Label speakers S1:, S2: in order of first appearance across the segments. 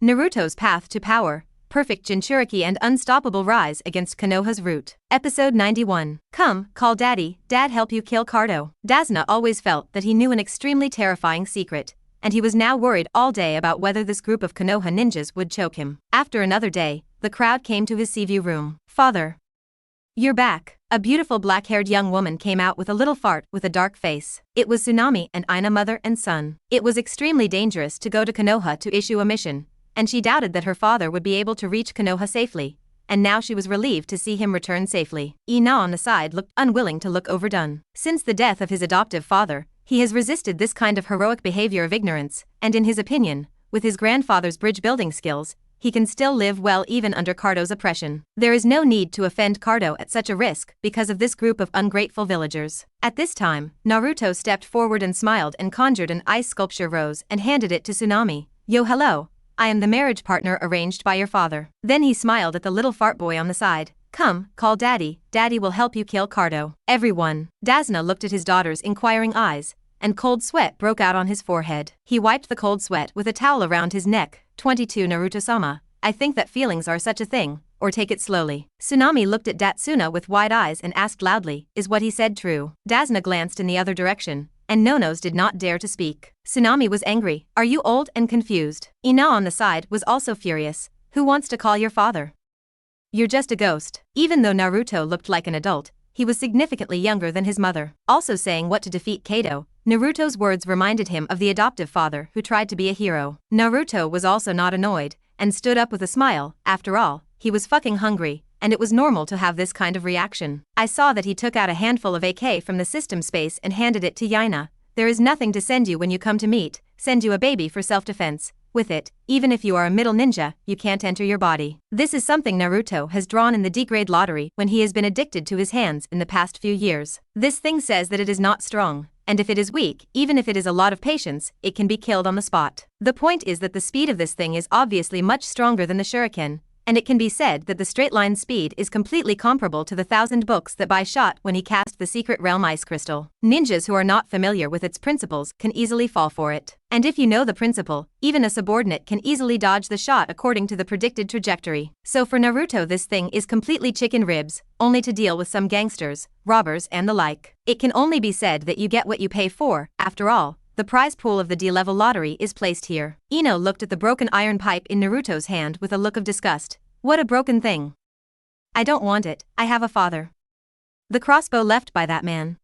S1: Naruto's Path to Power, Perfect Jinchuriki and Unstoppable Rise Against Konoha's Root. Episode 91. Come, call daddy, dad help you kill Cardo. Danzo always felt that he knew an extremely terrifying secret, and he was now worried all day about whether this group of Konoha ninjas would choke him. After another day, the crowd came to his Seaview room. Father. You're back. A beautiful black-haired young woman came out with a little fart with a dark face. It was Tsunami and Ina, mother and son. It was extremely dangerous to go to Konoha to issue a mission, and she doubted that her father would be able to reach Konoha safely, and now she was relieved to see him return safely. Ina on the side looked unwilling to look overdone. Since the death of his adoptive father, he has resisted this kind of heroic behavior of ignorance, and in his opinion, with his grandfather's bridge-building skills, he can still live well even under Cardo's oppression. There is no need to offend Cardo at such a risk because of this group of ungrateful villagers. At this time, Naruto stepped forward and smiled and conjured an ice sculpture rose and handed it to Tsunami. Yo, hello. I am the marriage partner arranged by your father. Then he smiled at the little fart boy on the side. Come, call daddy, daddy will help you kill Cardo. Everyone. Danzo looked at his daughter's inquiring eyes, and cold sweat broke out on his forehead. He wiped the cold sweat with a towel around his neck. 22 Naruto-sama, I think that feelings are such a thing, or take it slowly. Tsunami looked at Datsuna with wide eyes and asked loudly, is what he said true? Danzo glanced in the other direction, and Nonos did not dare to speak. Tsunami was angry. Are you old and confused? Ina on the side was also furious. Who wants to call your father? You're just a ghost. Even though Naruto looked like an adult, he was significantly younger than his mother. Also saying what to defeat Kado, Naruto's words reminded him of the adoptive father who tried to be a hero. Naruto was also not annoyed, and stood up with a smile. After all, he was fucking hungry, and it was normal to have this kind of reaction. I saw that he took out a handful of AK from the system space and handed it to Yaina. There is nothing to send you when you come to meet, send you a baby for self-defense. With it, even if you are a middle ninja, you can't enter your body. This is something Naruto has drawn in the D-grade lottery when he has been addicted to his hands in the past few years. This thing says that it is not strong, and if it is weak, even if it is a lot of patience, it can be killed on the spot. The point is that the speed of this thing is obviously much stronger than the shuriken, and it can be said that the straight-line speed is completely comparable to the 1,000 books that Bai shot when he cast the Secret Realm Ice Crystal. Ninjas who are not familiar with its principles can easily fall for it. And if you know the principle, even a subordinate can easily dodge the shot according to the predicted trajectory. So for Naruto, this thing is completely chicken ribs, only to deal with some gangsters, robbers and the like. It can only be said that you get what you pay for. After all, the prize pool of the D-level lottery is placed here. Ino looked at the broken iron pipe in Naruto's hand with a look of disgust. What a broken thing. I don't want it, I have a father. The crossbow left by that man.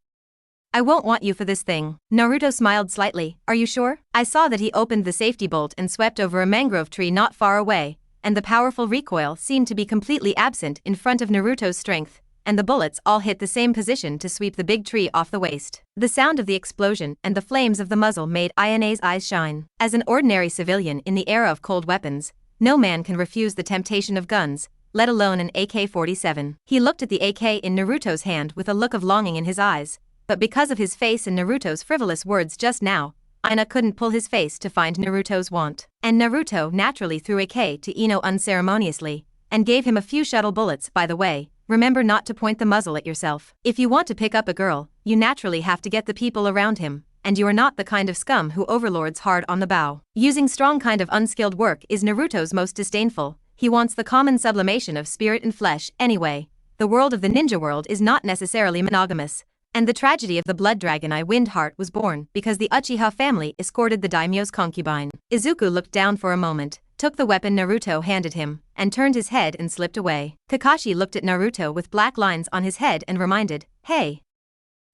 S1: I won't want you for this thing. Naruto smiled slightly. Are you sure? I saw that he opened the safety bolt and swept over a mangrove tree not far away, and the powerful recoil seemed to be completely absent in front of Naruto's strength, and the bullets all hit the same position to sweep the big tree off the waist. The sound of the explosion and the flames of the muzzle made Ina's eyes shine. As an ordinary civilian in the era of cold weapons, no man can refuse the temptation of guns, let alone an AK-47. He looked at the AK in Naruto's hand with a look of longing in his eyes, but because of his face and Naruto's frivolous words just now, Ina couldn't pull his face to find Naruto's want. And Naruto naturally threw AK to Ino unceremoniously, and gave him a few shuttle bullets. By the way, remember not to point the muzzle at yourself. If you want to pick up a girl, you naturally have to get the people around him, and you are not the kind of scum who overlords hard on the bow. Using strong kind of unskilled work is Naruto's most disdainful. He wants the common sublimation of spirit and flesh. Anyway, the world of the ninja world is not necessarily monogamous, and the tragedy of the blood dragon Eye Windheart was born because the Uchiha family escorted the daimyo's concubine. Izuku looked down for a moment, took the weapon Naruto handed him, and turned his head and slipped away. Kakashi looked at Naruto with black lines on his head and reminded, hey.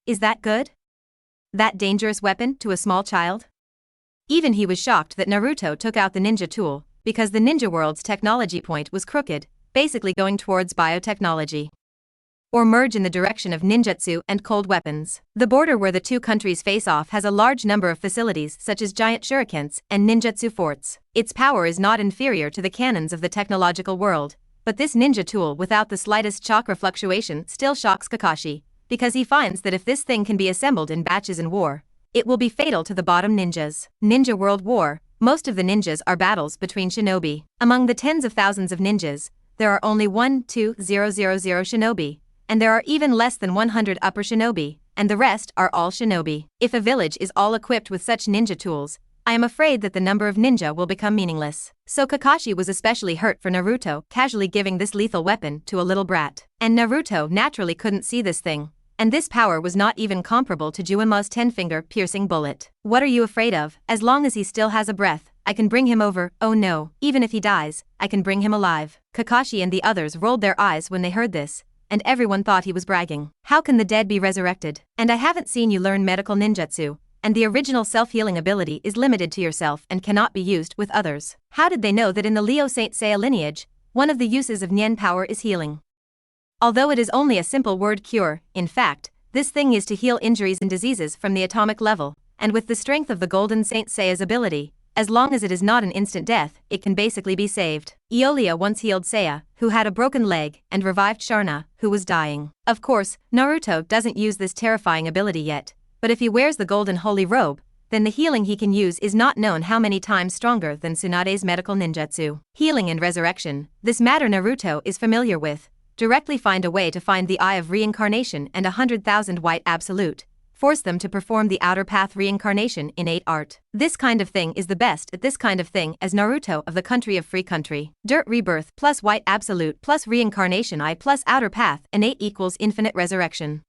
S1: Is that good? That dangerous weapon to a small child? Even he was shocked that Naruto took out the ninja tool, because the ninja world's technology point was crooked, basically going towards biotechnology. Or merge in the direction of ninjutsu and cold weapons. The border where the two countries face off has a large number of facilities such as giant shurikens and ninjutsu forts. Its power is not inferior to the cannons of the technological world, but this ninja tool without the slightest chakra fluctuation still shocks Kakashi, because he finds that if this thing can be assembled in batches in war, it will be fatal to the bottom ninjas. Ninja World War, most of the ninjas are battles between shinobi. Among the tens of thousands of ninjas, there are only 1,2,0,0,0 shinobi, and there are even less than 100 upper shinobi, and the rest are all shinobi. If a village is all equipped with such ninja tools, I am afraid that the number of ninja will become meaningless. So Kakashi was especially hurt for Naruto casually giving this lethal weapon to a little brat. And Naruto naturally couldn't see this thing. And this power was not even comparable to Juinma's 10-finger piercing bullet. What are you afraid of? As long as he still has a breath, I can bring him over. Oh no, even if he dies, I can bring him alive. Kakashi and the others rolled their eyes when they heard this, and everyone thought he was bragging. How can the dead be resurrected? And I haven't seen you learn medical ninjutsu, and the original self-healing ability is limited to yourself and cannot be used with others. How did they know that in the Leo Saint Seiya lineage, one of the uses of Nien power is healing? Although it is only a simple word cure, in fact, this thing is to heal injuries and diseases from the atomic level, and with the strength of the Golden Saint Seiya's ability, as long as it is not an instant death, it can basically be saved. Eolia once healed Seiya, who had a broken leg, and revived Sharna, who was dying. Of course, Naruto doesn't use this terrifying ability yet, but if he wears the golden holy robe, then the healing he can use is not known how many times stronger than Tsunade's medical ninjutsu. Healing and resurrection, this matter Naruto is familiar with. Directly find a way to find the Eye of Reincarnation and 100,000 White Absolute. Force them to perform the Outer Path Reincarnation innate art. This kind of thing is the best at this kind of thing as Naruto of the country of free country. Dirt Rebirth plus White Absolute plus Reincarnation Eye plus Outer Path innate equals infinite resurrection.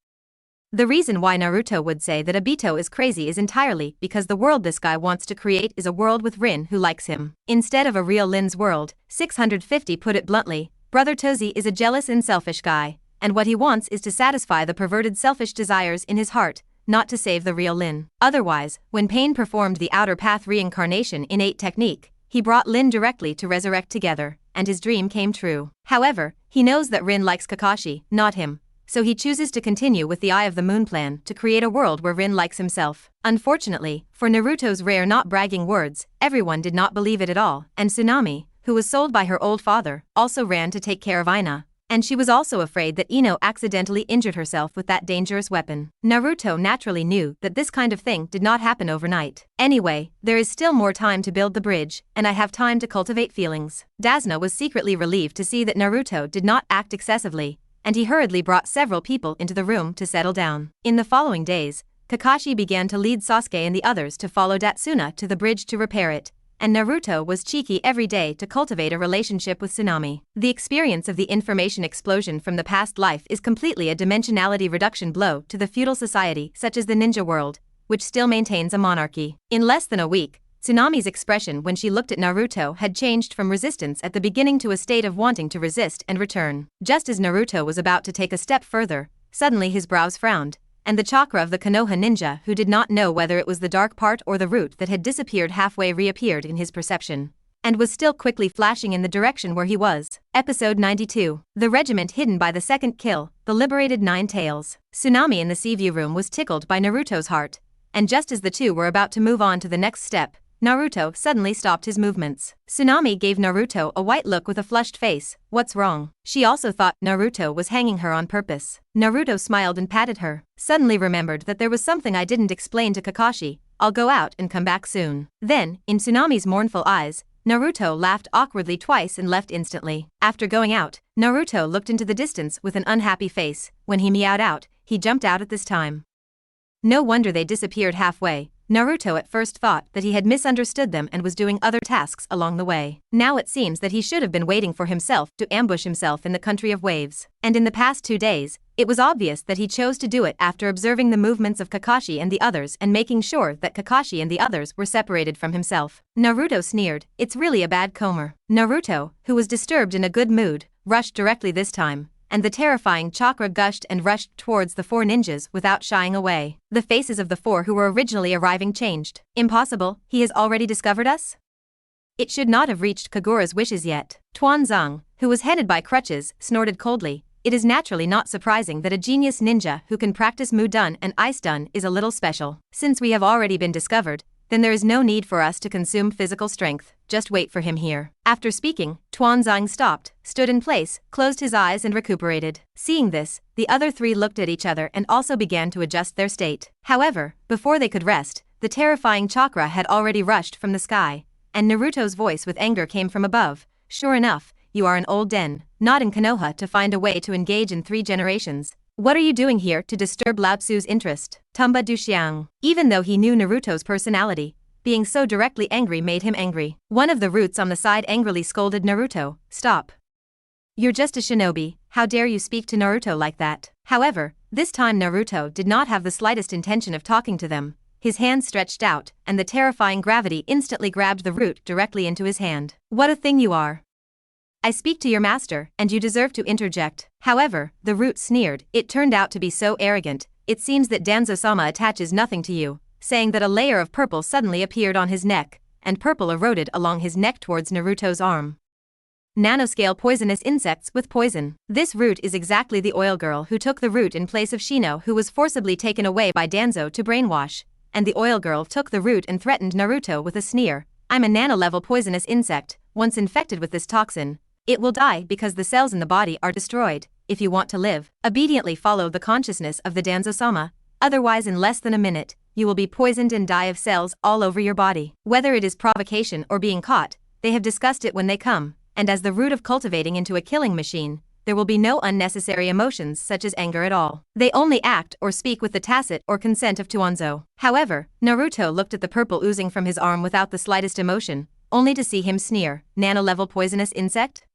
S1: The reason why Naruto would say that Obito is crazy is entirely because the world this guy wants to create is a world with Rin who likes him. Instead of a real Lin's world, 650 put it bluntly, Brother Tozi is a jealous and selfish guy, and what he wants is to satisfy the perverted selfish desires in his heart, not to save the real Lin. Otherwise, when Pain performed the Outer Path Reincarnation innate technique, he brought Lin directly to resurrect together, and his dream came true. However, he knows that Rin likes Kakashi, not him, so he chooses to continue with the Eye of the Moon plan to create a world where Rin likes himself. Unfortunately, for Naruto's rare not bragging words, everyone did not believe it at all, and Tsunami, who was sold by her old father, also ran to take care of Ina, and she was also afraid that Ino accidentally injured herself with that dangerous weapon. Naruto naturally knew that this kind of thing did not happen overnight. Anyway, there is still more time to build the bridge, and I have time to cultivate feelings. Dasna was secretly relieved to see that Naruto did not act excessively, and he hurriedly brought several people into the room to settle down. In the following days, Kakashi began to lead Sasuke and the others to follow Datsuna to the bridge to repair it, and Naruto was cheeky every day to cultivate a relationship with Tsunami. The experience of the information explosion from the past life is completely a dimensionality reduction blow to the feudal society such as the ninja world, which still maintains a monarchy. In less than a week, Tsunami's expression when she looked at Naruto had changed from resistance at the beginning to a state of wanting to resist and return. Just as Naruto was about to take a step further, suddenly his brows frowned, and the chakra of the Konoha ninja who did not know whether it was the dark part or the root that had disappeared halfway reappeared in his perception, and was still quickly flashing in the direction where he was. Episode 92. The regiment hidden by the second kill, the liberated Nine Tails. Tsunami in the sea view room was tickled by Naruto's heart, and just as the two were about to move on to the next step, Naruto suddenly stopped his movements. Tsunami gave Naruto a white look with a flushed face. What's wrong? She also thought Naruto was hanging her on purpose. Naruto smiled and patted her. Suddenly remembered that there was something I didn't explain to Kakashi. I'll go out and come back soon. Then, in Tsunami's mournful eyes, Naruto laughed awkwardly twice and left instantly. After going out, Naruto looked into the distance with an unhappy face. When he meowed out, he jumped out at this time. No wonder they disappeared halfway. Naruto at first thought that he had misunderstood them and was doing other tasks along the way. Now it seems that he should have been waiting for himself to ambush himself in the country of waves. And in the past 2 days, it was obvious that he chose to do it after observing the movements of Kakashi and the others and making sure that Kakashi and the others were separated from himself. Naruto sneered, it's really a bad comer. Naruto, who was disturbed in a good mood, rushed directly this time, and the terrifying chakra gushed and rushed towards the 4 ninjas without shying away. The faces of the 4 who were originally arriving changed. Impossible, he has already discovered us? It should not have reached Kagura's wishes yet. Tuanzang, who was headed by crutches, snorted coldly. It is naturally not surprising that a genius ninja who can practice Mudun and Ice Dun is a little special. Since we have already been discovered, then there is no need for us to consume physical strength, just wait for him here. After speaking, Tuanzang stopped, stood in place, closed his eyes and recuperated. Seeing this, the other 3 looked at each other and also began to adjust their state. However, before they could rest, the terrifying chakra had already rushed from the sky, and Naruto's voice with anger came from above. Sure enough, you are an old den, not in Konoha to find a way to engage in 3 generations. What are you doing here to disturb Lao Tzu's interest? Tumba Duxiang. Even though he knew Naruto's personality, being so directly angry made him angry. One of the roots on the side angrily scolded Naruto, "Stop. You're just a shinobi, how dare you speak to Naruto like that?" However, this time Naruto did not have the slightest intention of talking to them. His hand stretched out, and the terrifying gravity instantly grabbed the root directly into his hand. "What a thing you are. I speak to your master, and you deserve to interject." However, the root sneered. It turned out to be so arrogant. "It seems that Danzo-sama attaches nothing to you," saying that a layer of purple suddenly appeared on his neck, and purple eroded along his neck towards Naruto's arm. Nanoscale poisonous insects with poison. This root is exactly the oil girl who took the root in place of Shino, who was forcibly taken away by Danzo to brainwash, and the oil girl took the root and threatened Naruto with a sneer. "I'm a nano-level poisonous insect. Once infected with this toxin, it will die because the cells in the body are destroyed. If you want to live, obediently follow the consciousness of the Danzo-sama. Otherwise, in less than a minute, you will be poisoned and die of cells all over your body." Whether it is provocation or being caught, they have discussed it when they come, and as the root of cultivating into a killing machine, there will be no unnecessary emotions such as anger at all. They only act or speak with the tacit or consent of Tuanzo. However, Naruto looked at the purple oozing from his arm without the slightest emotion, only to see him sneer, "Nano-level poisonous insect?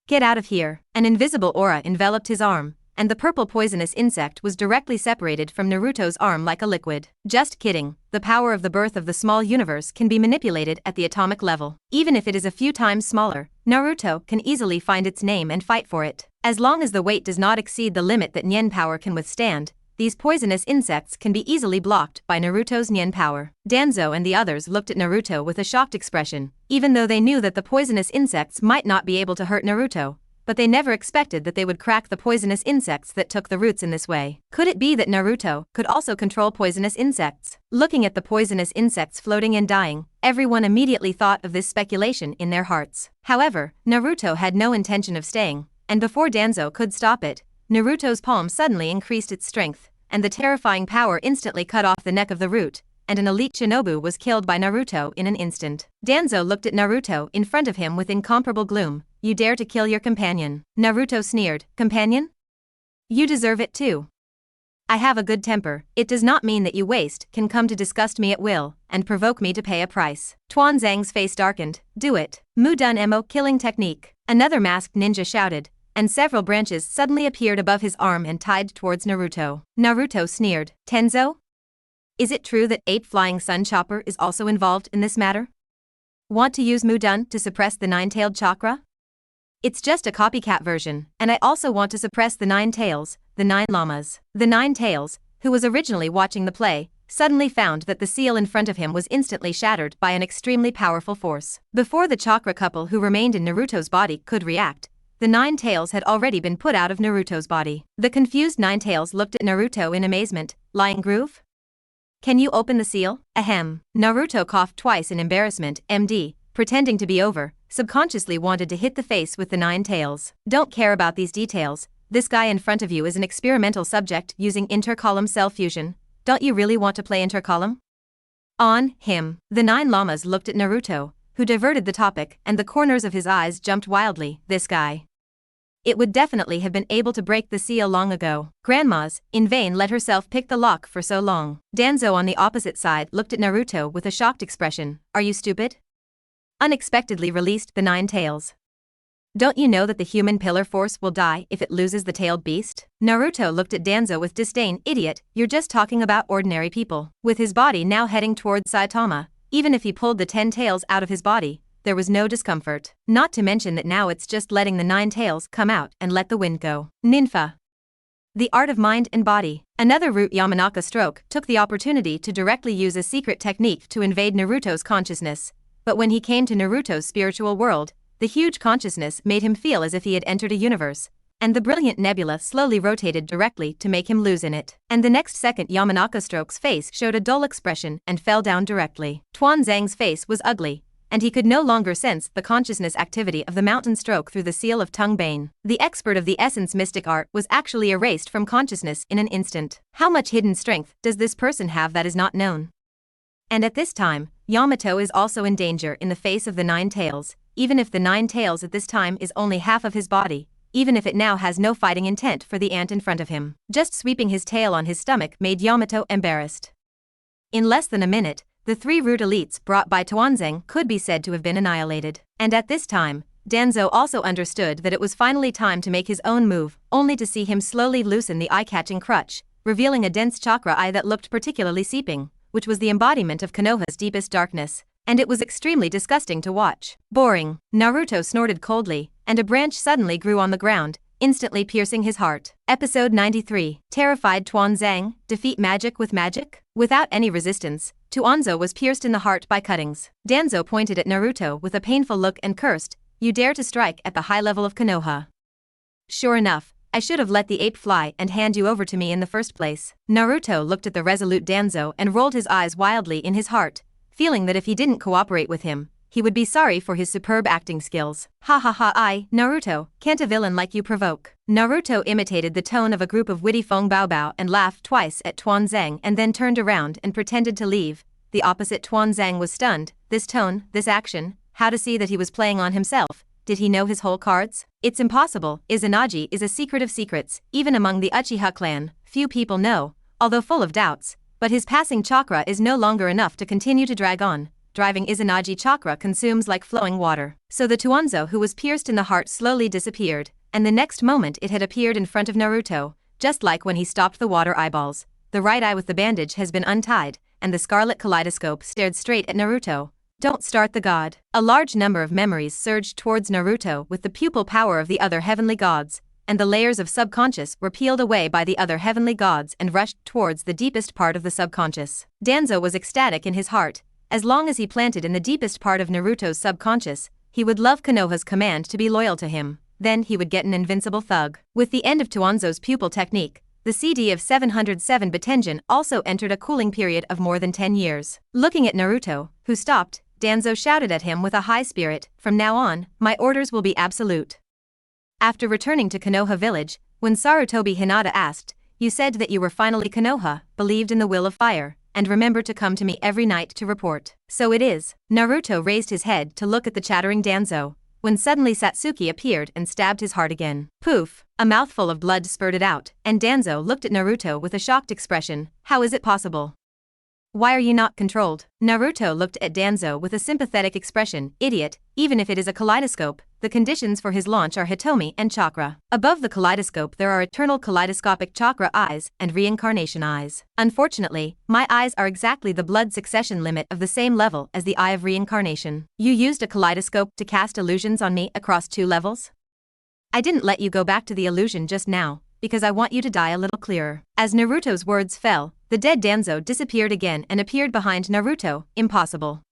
S1: Get out of here." An invisible aura enveloped his arm, and the purple poisonous insect was directly separated from Naruto's arm like a liquid. Just kidding, the power of the birth of the small universe can be manipulated at the atomic level. Even if it is a few times smaller, Naruto can easily find its name and fight for it. As long as the weight does not exceed the limit that Nyen power can withstand, these poisonous insects can be easily blocked by Naruto's Nyen power. Danzo and the others looked at Naruto with a shocked expression, even though they knew that the poisonous insects might not be able to hurt Naruto, but they never expected that they would crack the poisonous insects that took the roots in this way. Could it be that Naruto could also control poisonous insects? Looking at the poisonous insects floating and dying, everyone immediately thought of this speculation in their hearts. However, Naruto had no intention of staying, and before Danzo could stop it, Naruto's palm suddenly increased its strength, and the terrifying power instantly cut off the neck of the root, and an elite shinobu was killed by Naruto in an instant. Danzo looked at Naruto in front of him with incomparable gloom. "You dare to kill your companion?" Naruto sneered. "Companion? You deserve it too. I have a good temper. It does not mean that you can come to disgust me at will, and provoke me to pay a price." Tuan Zhang's face darkened. "Do it." Mudun Emo killing technique. Another masked ninja shouted, and several branches suddenly appeared above his arm and tied towards Naruto. Naruto sneered. "Tenzo? Is it true that 8 Flying Sun Chopper is also involved in this matter? Want to use Mudun to suppress the 9-tailed chakra? It's just a copycat version, and I also want to suppress the 9 tails, the 9 llamas." The 9 tails, who was originally watching the play, suddenly found that the seal in front of him was instantly shattered by an extremely powerful force. Before the chakra couple who remained in Naruto's body could react, the 9 tails had already been put out of Naruto's body. The confused 9 tails looked at Naruto in amazement. "Lying groove? Can you open the seal?" Ahem. Naruto coughed twice in embarrassment. MD, pretending to be over, subconsciously wanted to hit the face with the 9 tails. "Don't care about these details. This guy in front of you is an experimental subject using intercolumn cell fusion. Don't you really want to play intercolumn? On him." The 9 llamas looked at Naruto, who diverted the topic, and the corners of his eyes jumped wildly. This guy. It would definitely have been able to break the seal long ago. Grandma's, in vain let herself pick the lock for so long. Danzo on the opposite side looked at Naruto with a shocked expression. "Are you stupid?" Unexpectedly released the 9 tails. "Don't you know that the human pillar force will die if it loses the tailed beast?" Naruto looked at Danzo with disdain. "Idiot, you're just talking about ordinary people." With his body now heading towards Saitama, even if he pulled the 10 tails out of his body, there was no discomfort. Not to mention that now it's just letting the 9 tails come out and let the wind go. Ninfa. The art of mind and body. Another root Yamanaka stroke took the opportunity to directly use a secret technique to invade Naruto's consciousness, but when he came to Naruto's spiritual world, the huge consciousness made him feel as if he had entered a universe, and the brilliant nebula slowly rotated directly to make him lose in it. And the next second Yamanaka stroke's face showed a dull expression and fell down directly. Tuan Zhang's face was ugly, and he could no longer sense the consciousness activity of the mountain stroke through the seal of Tung Bane. The expert of the essence mystic art was actually erased from consciousness in an instant. How much hidden strength does this person have that is not known? And at this time, Yamato is also in danger in the face of the 9 tails, even if the 9 tails at this time is only half of his body, even if it now has no fighting intent for the ant in front of him. Just sweeping his tail on his stomach made Yamato embarrassed. In less than a minute, the 3 root elites brought by Tuanzang could be said to have been annihilated. And at this time, Danzo also understood that it was finally time to make his own move, only to see him slowly loosen the eye-catching crutch, revealing a dense chakra eye that looked particularly seeping, which was the embodiment of Konoha's deepest darkness, and it was extremely disgusting to watch. Boring. Naruto snorted coldly, and a branch suddenly grew on the ground, instantly piercing his heart. Episode 93. Terrified Tuanzang, defeat magic with magic? Without any resistance, Tuanzo was pierced in the heart by cuttings. Danzo pointed at Naruto with a painful look and cursed, "You dare to strike at the high level of Konoha. Sure enough, I should have let the ape fly and hand you over to me in the first place." Naruto looked at the resolute Danzo and rolled his eyes wildly in his heart, feeling that if he didn't cooperate with him, he would be sorry for his superb acting skills. "Ha ha ha, Naruto, can't a villain like you provoke?" Naruto imitated the tone of a group of witty Feng Baobao and laughed twice at Tuanzang and then turned around and pretended to leave. The opposite Tuanzang was stunned. This tone, this action, how to see that he was playing on himself? Did he know his whole cards? It's impossible. Izanagi is a secret of secrets, even among the Uchiha clan. Few people know, although full of doubts, but his passing chakra is no longer enough to continue to drag on. Driving Izanagi chakra consumes like flowing water. So the Tuanzo who was pierced in the heart slowly disappeared, and the next moment it had appeared in front of Naruto, just like when he stopped the water eyeballs. The right eye with the bandage has been untied, and the scarlet kaleidoscope stared straight at Naruto. Don't start the god. A large number of memories surged towards Naruto with the pupil power of the other heavenly gods, and the layers of subconscious were peeled away by the other heavenly gods and rushed towards the deepest part of the subconscious. Danzo was ecstatic in his heart. As long as he planted in the deepest part of Naruto's subconscious, he would love Konoha's command to be loyal to him. Then he would get an invincible thug. With the end of Tuanzo's pupil technique, the CD of 707 Batenjin also entered a cooling period of more than 10 years. Looking at Naruto, who stopped, Danzo shouted at him with a high spirit, "From now on, my orders will be absolute." After returning to Konoha village, when Sarutobi Hinata asked, "You said that you were finally Konoha, believed in the will of fire, and remember to come to me every night to report." "So it is." Naruto raised his head to look at the chattering Danzo, when suddenly Satsuki appeared and stabbed his heart again. Poof! A mouthful of blood spurted out, and Danzo looked at Naruto with a shocked expression. "How is it possible? Why are you not controlled?" Naruto looked at Danzo with a sympathetic expression. "Idiot, even if it is a kaleidoscope, the conditions for his launch are Hitomi and chakra. Above the kaleidoscope there are eternal kaleidoscopic chakra eyes and reincarnation eyes. Unfortunately, my eyes are exactly the blood succession limit of the same level as the eye of reincarnation. You used a kaleidoscope to cast illusions on me across 2 levels? I didn't let you go back to the illusion just now, because I want you to die a little clearer." As Naruto's words fell, the dead Danzo disappeared again and appeared behind Naruto. "Impossible.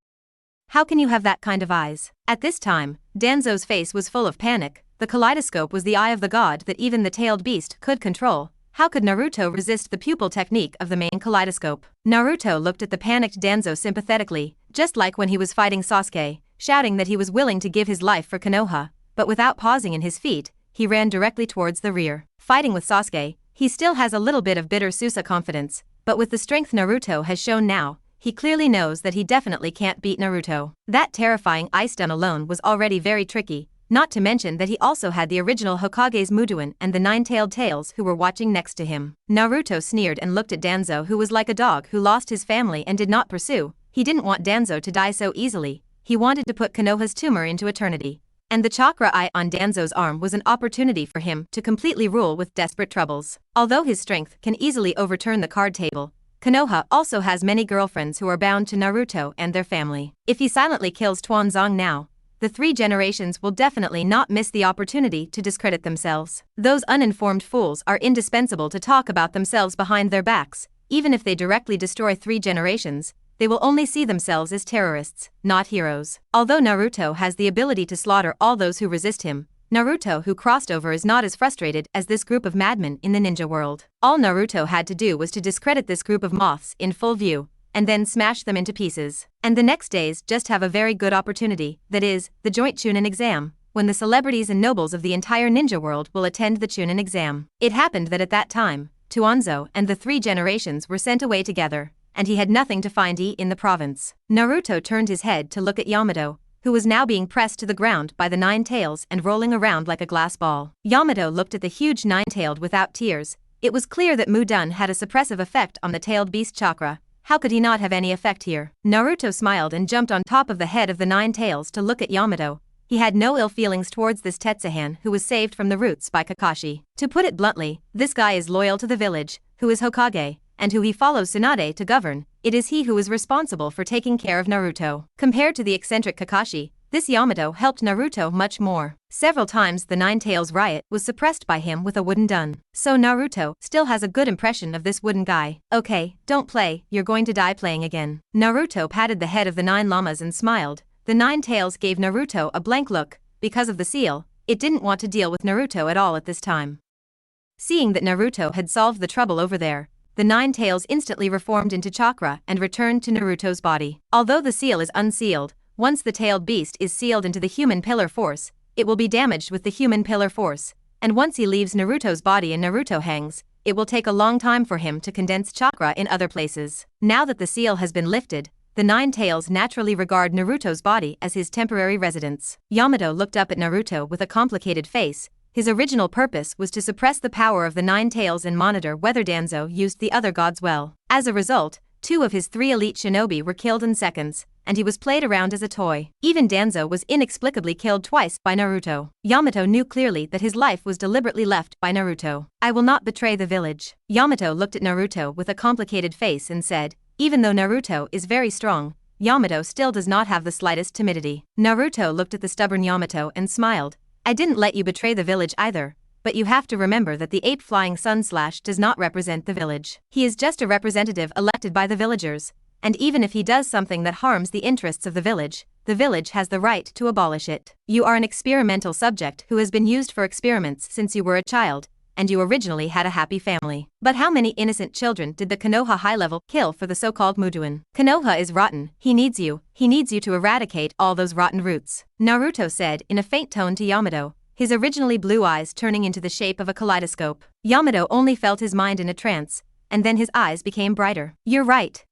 S1: How can you have that kind of eyes?" At this time, Danzo's face was full of panic. The kaleidoscope was the eye of the god that even the tailed beast could control. How could Naruto resist the pupil technique of the main kaleidoscope? Naruto looked at the panicked Danzo sympathetically, just like when he was fighting Sasuke, shouting that he was willing to give his life for Konoha, but without pausing in his feet, he ran directly towards the rear. Fighting with Sasuke, he still has a little bit of bitter Susa confidence, but with the strength Naruto has shown now, he clearly knows that he definitely can't beat Naruto. That terrifying ice stun alone was already very tricky, not to mention that he also had the original Hokage's Muduin and the 9-tailed tails who were watching next to him. Naruto sneered and looked at Danzo, who was like a dog who lost his family and did not pursue. He didn't want Danzo to die so easily. He wanted to put Konoha's tumor into eternity. And the chakra eye on Danzo's arm was an opportunity for him to completely rule with desperate troubles. Although his strength can easily overturn the card table, Konoha also has many girlfriends who are bound to Naruto and their family. If he silently kills Tuanzang now, the 3 generations will definitely not miss the opportunity to discredit themselves. Those uninformed fools are indispensable to talk about themselves behind their backs. Even if they directly destroy 3 generations, they will only see themselves as terrorists, not heroes. Although Naruto has the ability to slaughter all those who resist him, Naruto who crossed over is not as frustrated as this group of madmen in the ninja world. All Naruto had to do was to discredit this group of moths in full view, and then smash them into pieces. And the next days just have a very good opportunity, that is, the joint chunin exam, when the celebrities and nobles of the entire ninja world will attend the chunin exam. It happened that at that time, Tuanzo and the 3 generations were sent away together, and he had nothing to find in the province. Naruto turned his head to look at Yamato, who was now being pressed to the ground by the 9 tails and rolling around like a glass ball. Yamato looked at the huge 9-tailed without tears. It was clear that Mudun had a suppressive effect on the tailed beast chakra, how could he not have any effect here? Naruto smiled and jumped on top of the head of the nine tails to look at Yamato. He had no ill feelings towards this Tetsuhan who was saved from the roots by Kakashi. To put it bluntly, this guy is loyal to the village, who is Hokage, and who he follows Tsunade to govern. It is he who is responsible for taking care of Naruto. Compared to the eccentric Kakashi, this Yamato helped Naruto much more. Several times the Nine Tails riot was suppressed by him with a wooden dun. So Naruto still has a good impression of this wooden guy. Okay, don't play, you're going to die playing again. Naruto patted the head of the nine llamas and smiled. The Nine Tails gave Naruto a blank look. Because of the seal, it didn't want to deal with Naruto at all at this time. Seeing that Naruto had solved the trouble over there, the Nine Tails instantly reformed into chakra and returned to Naruto's body. Although the seal is unsealed, once the tailed beast is sealed into the human pillar force, it will be damaged with the human pillar force, and once he leaves Naruto's body and Naruto hangs, it will take a long time for him to condense chakra in other places. Now that the seal has been lifted, the Nine Tails naturally regard Naruto's body as his temporary residence. Yamato looked up at Naruto with a complicated face. His original purpose was to suppress the power of the Nine Tails and monitor whether Danzo used the other gods well. As a result, 2 of his 3 elite shinobi were killed in seconds, and he was played around as a toy. Even Danzo was inexplicably killed twice by Naruto. Yamato knew clearly that his life was deliberately left by Naruto. I will not betray the village. Yamato looked at Naruto with a complicated face and said, even though Naruto is very strong, Yamato still does not have the slightest timidity. Naruto looked at the stubborn Yamato and smiled. I didn't let you betray the village either, but you have to remember that the 8 flying sun slash does not represent the village. He is just a representative elected by the villagers, and even if he does something that harms the interests of the village has the right to abolish it. You are an experimental subject who has been used for experiments since you were a child, and you originally had a happy family. But how many innocent children did the Konoha high-level kill for the so-called Muduin? Konoha is rotten, he needs you to eradicate all those rotten roots. Naruto said in a faint tone to Yamato, his originally blue eyes turning into the shape of a kaleidoscope. Yamato only felt his mind in a trance, and then his eyes became brighter. You're right.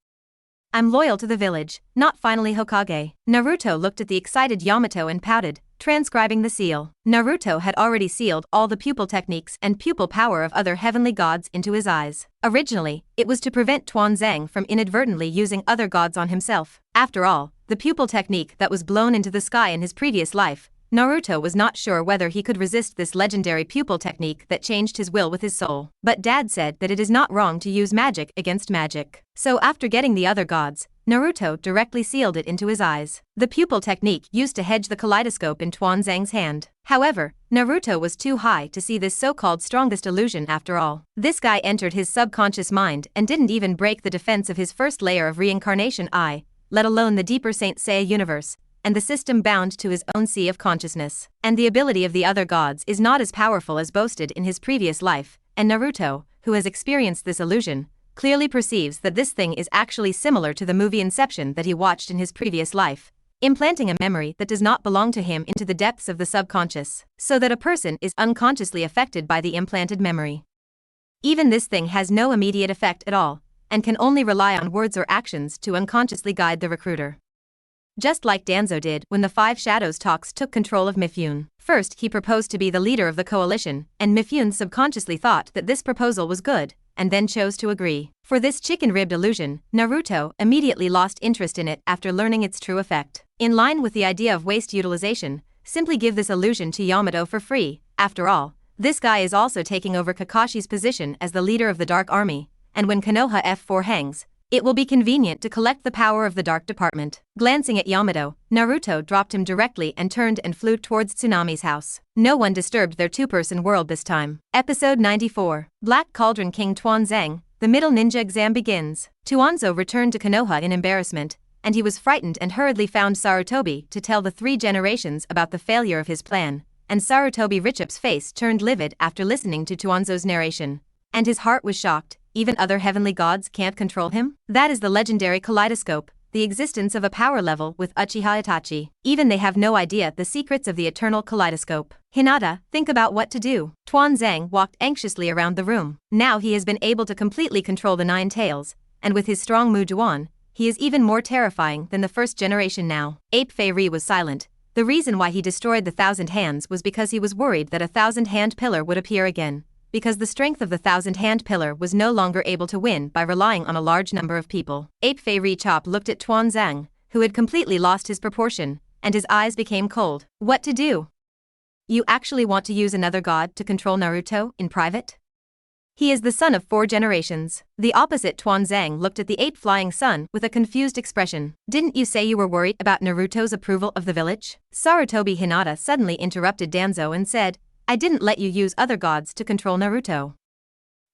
S1: I'm loyal to the village, not finally Hokage. Naruto looked at the excited Yamato and pouted, transcribing the seal. Naruto had already sealed all the pupil techniques and pupil power of other heavenly gods into his eyes. Originally, it was to prevent Tuanzang from inadvertently using other gods on himself. After all, the pupil technique that was blown into the sky in his previous life, Naruto was not sure whether he could resist this legendary pupil technique that changed his will with his soul. But Dad said that it is not wrong to use magic against magic. So after getting the other gods, Naruto directly sealed it into his eyes. The pupil technique used to hedge the kaleidoscope in Tuanzang's hand. However, Naruto was too high to see this so-called strongest illusion after all. This guy entered his subconscious mind and didn't even break the defense of his first layer of reincarnation let alone the deeper Saint Seiya universe, and the system bound to his own sea of consciousness. And the ability of the other gods is not as powerful as boasted in his previous life, and Naruto, who has experienced this illusion, clearly perceives that this thing is actually similar to the movie Inception that he watched in his previous life, implanting a memory that does not belong to him into the depths of the subconscious, so that a person is unconsciously affected by the implanted memory. Even this thing has no immediate effect at all, and can only rely on words or actions to unconsciously guide the recruiter. Just like Danzo did when the 5 Shadows talks took control of Mifune. First he proposed to be the leader of the coalition, and Mifune subconsciously thought that this proposal was good, and then chose to agree. For this chicken-ribbed illusion, Naruto immediately lost interest in it after learning its true effect. In line with the idea of waste utilization, simply give this illusion to Yamato for free. After all, this guy is also taking over Kakashi's position as the leader of the Dark Army, and when Konoha F4 hangs, it will be convenient to collect the power of the Dark Department. Glancing at Yamato, Naruto dropped him directly and turned and flew towards Tsunami's house. No one disturbed their 2-person world this time. Episode 94. Black Cauldron King Tuanzang, the middle ninja exam begins. Tuanzo returned to Konoha in embarrassment, and he was frightened and hurriedly found Sarutobi to tell the 3 generations about the failure of his plan, and Sarutobi Richup's face turned livid after listening to Tuanzo's narration. And his heart was shocked. Even other heavenly gods can't control him? That is the legendary kaleidoscope, the existence of a power level with Uchiha Itachi. Even they have no idea the secrets of the eternal kaleidoscope. Hinata, think about what to do. Tuanzang walked anxiously around the room. Now he has been able to completely control the 9 tails, and with his strong Mujuan, he is even more terrifying than the first generation now. Ape Fei Ri was silent. The reason why he destroyed the 1,000 hands was because he was worried that a 1,000-hand pillar would appear again. because the strength of the thousand-hand pillar was no longer able to win by relying on a large number of people. Ape Fei Chop looked at Tuanzang, who had completely lost his proportion, and his eyes became cold. What to do? You actually want to use another god to control Naruto in private? He is the son of 4 generations. The opposite Tuanzang looked at the 8 flying sun with a confused expression. Didn't you say you were worried about Naruto's approval of the village? Sarutobi Hinata suddenly interrupted Danzo and said, I didn't let you use other gods to control Naruto.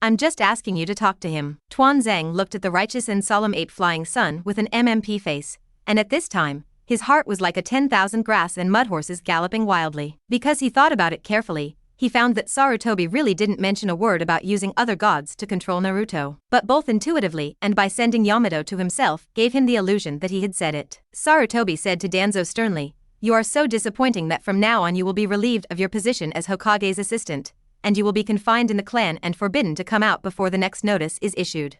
S1: I'm just asking you to talk to him. Tuanzang looked at the righteous and solemn 8 flying sun with an MMP face, and at this time, his heart was like a 10,000 grass and mud horses galloping wildly. Because he thought about it carefully, he found that Sarutobi really didn't mention a word about using other gods to control Naruto, but both intuitively and by sending Yamato to himself gave him the illusion that he had said it. Sarutobi said to Danzo sternly, You are so disappointing that from now on you will be relieved of your position as Hokage's assistant, and you will be confined in the clan and forbidden to come out before the next notice is issued.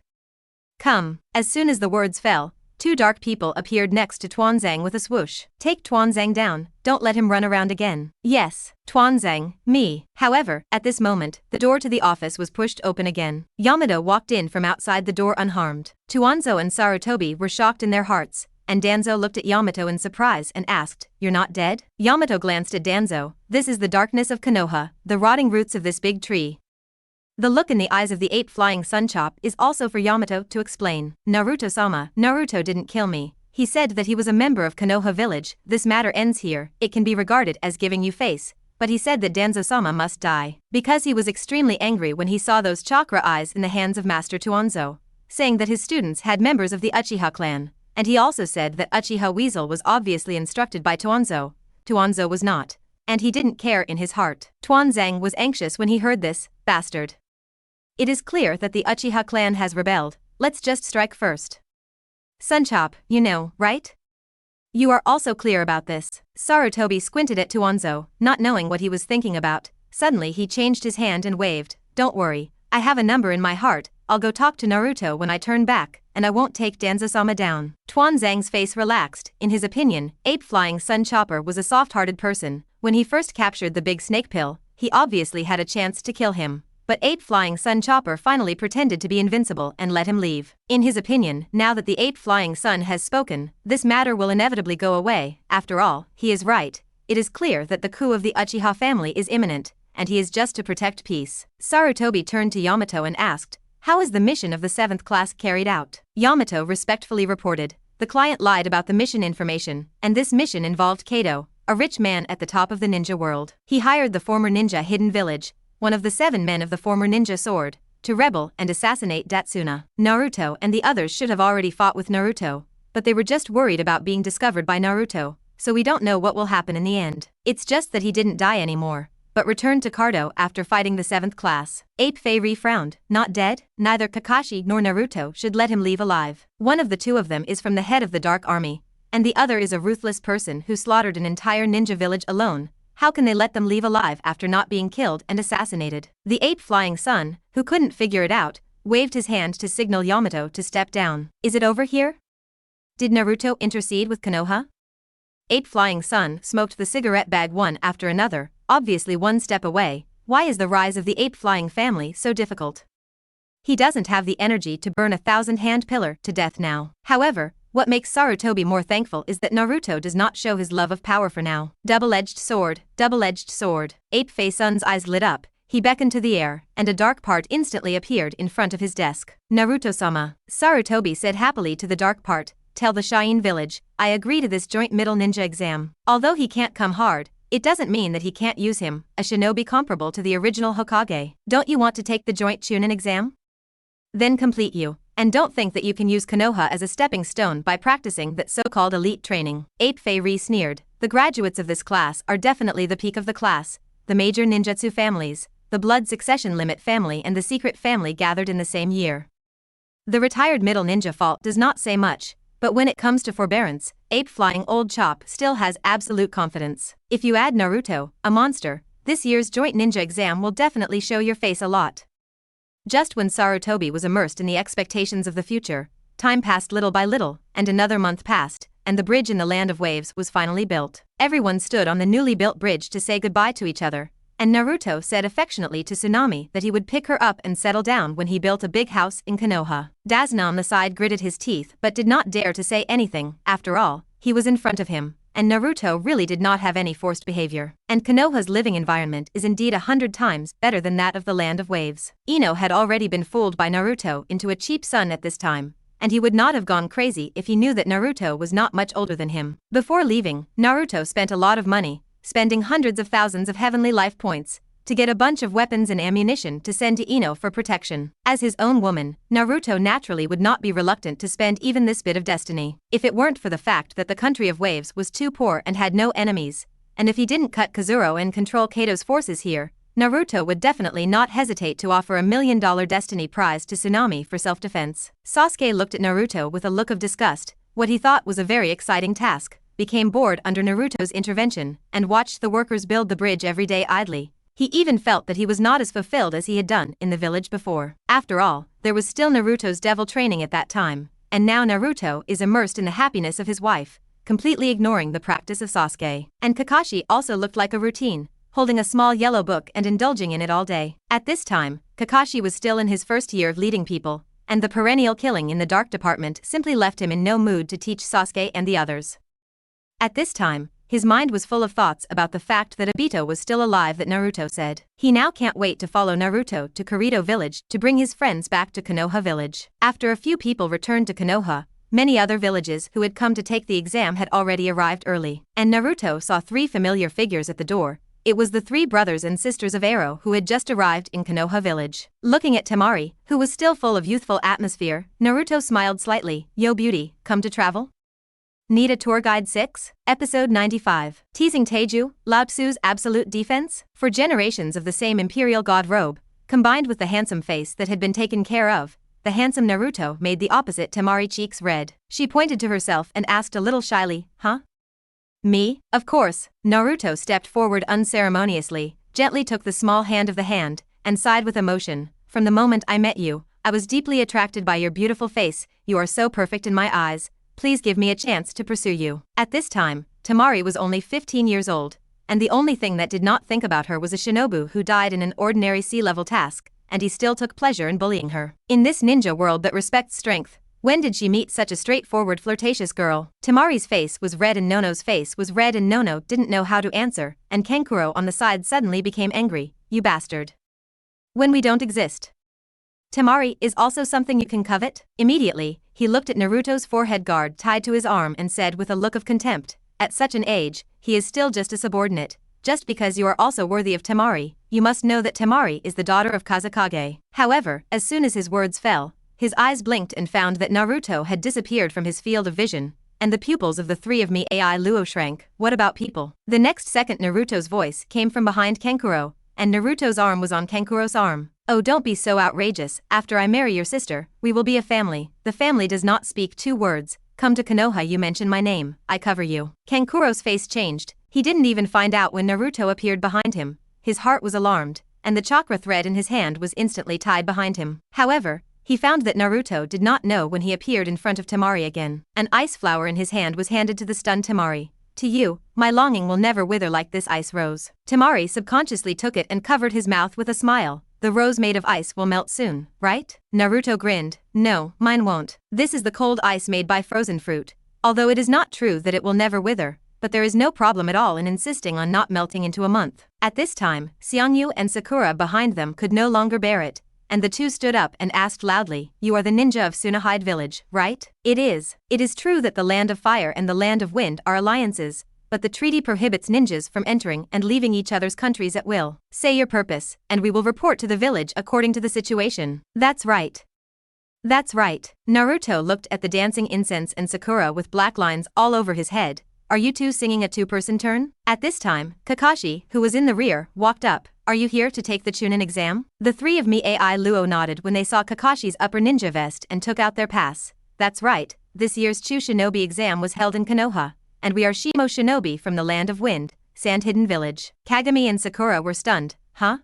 S1: Come. As soon as the words fell, 2 dark people appeared next to Tuanzang with a swoosh. Take Tuanzang down, don't let him run around again. Yes, Tuanzang, me. However, at this moment, the door to the office was pushed open again. Yamato walked in from outside the door unharmed. Tuanzo and Sarutobi were shocked in their hearts, and Danzo looked at Yamato in surprise and asked, You're not dead? Yamato glanced at Danzo. This is the darkness of Konoha, the rotting roots of this big tree. The look in the eyes of the 8 flying sun chop is also for Yamato to explain. Naruto-sama, Naruto didn't kill me. He said that he was a member of Konoha village. This matter ends here. It can be regarded as giving you face. But he said that Danzo-sama must die. Because he was extremely angry when he saw those chakra eyes in the hands of Master Tuanzo, saying that his students had members of the Uchiha clan. And he also said that Uchiha Weasel was obviously instructed by Tuanzo. Tuanzo was not. And he didn't care in his heart. Tuanzang was anxious when he heard this, bastard. It is clear that the Uchiha clan has rebelled. Let's just strike first. Sunchop, you know, right? You are also clear about this. Sarutobi squinted at Tuanzo, not knowing what he was thinking about. Suddenly he changed his hand and waved. Don't worry, I have a number in my heart. I'll go talk to Naruto when I turn back, and I won't take Danzo-sama down. Tuanzang's face relaxed. In his opinion, 8 flying sun chopper was a soft-hearted person. When he first captured the big snake pill, he obviously had a chance to kill him. But 8 flying sun chopper finally pretended to be invincible and let him leave. In his opinion, now that the 8 flying sun has spoken, this matter will inevitably go away. After all, he is right. It is clear that the coup of the Uchiha family is imminent, and he is just to protect peace. Sarutobi turned to Yamato and asked, How is the mission of the 7th class carried out? Yamato respectfully reported, The client lied about the mission information, and this mission involved Kato, a rich man at the top of the ninja world. He hired the former ninja Hidden Village, one of the 7 men of the former ninja sword, to rebel and assassinate Datsuna. Naruto and the others should have already fought with Naruto, but they were just worried about being discovered by Naruto, so we don't know what will happen in the end. It's just that he didn't die anymore, but returned to Kado after fighting the 7th class. Ape Fei frowned. Not dead? Neither Kakashi nor Naruto should let him leave alive. One of the 2 of them is from the head of the Dark Army, and the other is a ruthless person who slaughtered an entire ninja village alone. How can they let them leave alive after not being killed and assassinated? The 8 flying sun, who couldn't figure it out, waved his hand to signal Yamato to step down. Is it over here? Did Naruto intercede with Konoha? 8 flying sun smoked the cigarette bag one after another, obviously one step away. Why is the rise of the 8 flying family so difficult? He doesn't have the energy to burn a 1,000-hand pillar to death now. However, what makes Sarutobi more thankful is that Naruto does not show his love of power for now. Double-edged sword, double-edged sword. Ape Fei Sun's eyes lit up. He beckoned to the air, and a dark part instantly appeared in front of his desk. Naruto-sama. Sarutobi said happily to the dark part, Tell the Cheyenne village, I agree to this joint middle ninja exam. Although he can't come hard, it doesn't mean that he can't use him, a shinobi comparable to the original Hokage. Don't you want to take the joint chunin exam? Then complete you. And don't think that you can use Konoha as a stepping stone by practicing that so-called elite training. Ape Fei sneered. The graduates of this class are definitely the peak of the class. The major ninjutsu families, the blood succession limit family and the secret family gathered in the same year. The retired middle ninja fault does not say much, but when it comes to forbearance, Ape Flying Old Chop still has absolute confidence. If you add Naruto, a monster, this year's joint ninja exam will definitely show your face a lot. Just when Sarutobi was immersed in the expectations of the future, time passed little by little, and another month passed, and the bridge in the Land of Waves was finally built. Everyone stood on the newly built bridge to say goodbye to each other, and Naruto said affectionately to Tsunami that he would pick her up and settle down when he built a big house in Konoha. Danzo on the side gritted his teeth but did not dare to say anything. After all, he was in front of him, and Naruto really did not have any forced behavior. And Konoha's living environment is indeed 100 times better than that of the Land of Waves. Ino had already been fooled by Naruto into a cheap son at this time, and he would not have gone crazy if he knew that Naruto was not much older than him. Before leaving, Naruto spent a lot of money, spending hundreds of thousands of heavenly life points, to get a bunch of weapons and ammunition to send to Ino for protection. As his own woman, Naruto naturally would not be reluctant to spend even this bit of destiny. If it weren't for the fact that the country of waves was too poor and had no enemies, and if he didn't cut Kazuro and control Kato's forces here, Naruto would definitely not hesitate to offer $1 million destiny prize to Tsunami for self-defense. Sasuke looked at Naruto with a look of disgust. What he thought was a very exciting task, became bored under Naruto's intervention, and watched the workers build the bridge every day idly. He even felt that he was not as fulfilled as he had done in the village before. After all, there was still Naruto's devil training at that time, and now Naruto is immersed in the happiness of his wife, completely ignoring the practice of Sasuke. And Kakashi also looked like a routine, holding a small yellow book and indulging in it all day. At this time, Kakashi was still in his first year of leading people, and the perennial killing in the dark department simply left him in no mood to teach Sasuke and the others. At this time, his mind was full of thoughts about the fact that Obito was still alive that Naruto said. He now can't wait to follow Naruto to Kurito village to bring his friends back to Konoha village. After a few people returned to Konoha, many other villages who had come to take the exam had already arrived early, and Naruto saw 3 familiar figures at the door. It was the 3 brothers and sisters of Ero who had just arrived in Konoha village. Looking at Temari, who was still full of youthful atmosphere, Naruto smiled slightly. Yo beauty, come to travel? Need a tour guide 6? Episode 95. Teasing Teiju, Lao Tzu's absolute defense? For generations of the same imperial god robe, combined with the handsome face that had been taken care of, the handsome Naruto made the opposite Temari cheeks red. She pointed to herself and asked a little shyly, huh? Me? Of course. Naruto stepped forward unceremoniously, gently took the small hand of the hand, and sighed with emotion. From the moment I met you, I was deeply attracted by your beautiful face. You are so perfect in my eyes. Please give me a chance to pursue you. At this time, Temari was only 15 years old, and the only thing that did not think about her was a shinobu who died in an ordinary sea-level task, and he still took pleasure in bullying her. In this ninja world that respects strength, when did she meet such a straightforward flirtatious girl? Temari's face was red and Nono's face was red and Nono didn't know how to answer, and Kankuro on the side suddenly became angry. You bastard. When we don't exist. Temari is also something you can covet? Immediately, he looked at Naruto's forehead guard tied to his arm and said with a look of contempt, at such an age, he is still just a subordinate. Just because you are also worthy of Temari, you must know that Temari is the daughter of Kazekage. However, as soon as his words fell, his eyes blinked and found that Naruto had disappeared from his field of vision, and the pupils of the 3 of me AI Luo shrank. What about people? The next second Naruto's voice came from behind Kankuro, and Naruto's arm was on Kankuro's arm. Oh, don't be so outrageous. After I marry your sister, we will be a family. The family does not speak 2 words. Come to Konoha, you mention my name, I cover you. Kankuro's face changed. He didn't even find out when Naruto appeared behind him. His heart was alarmed, and the chakra thread in his hand was instantly tied behind him. However, he found that Naruto did not know when he appeared in front of Temari again. An ice flower in his hand was handed to the stunned Temari. To you, my longing will never wither like this ice rose. Temari subconsciously took it and covered his mouth with a smile. The rose made of ice will melt soon, right? Naruto grinned. No, mine won't. This is the cold ice made by frozen fruit. Although it is not true that it will never wither, but there is no problem at all in insisting on not melting into a month. At this time, Xiangyu and Sakura behind them could no longer bear it, and the 2 stood up and asked loudly, you are the ninja of Sunahide village, right? It is. It is true that the Land of Fire and the Land of Wind are alliances, but the treaty prohibits ninjas from entering and leaving each other's countries at will. Say your purpose, and we will report to the village according to the situation. That's right. That's right. Naruto looked at the dancing incense and Sakura with black lines all over his head. Are you 2 singing a 2-person turn? At this time, Kakashi, who was in the rear, walked up. Are you here to take the chunin exam? The 3 of me AI Luo nodded when they saw Kakashi's upper ninja vest and took out their pass. That's right, this year's Chu Shinobi exam was held in Konoha, and we are Shimo Shinobi from the Land of Wind, Sand Hidden Village. Kagami and Sakura were stunned. Huh?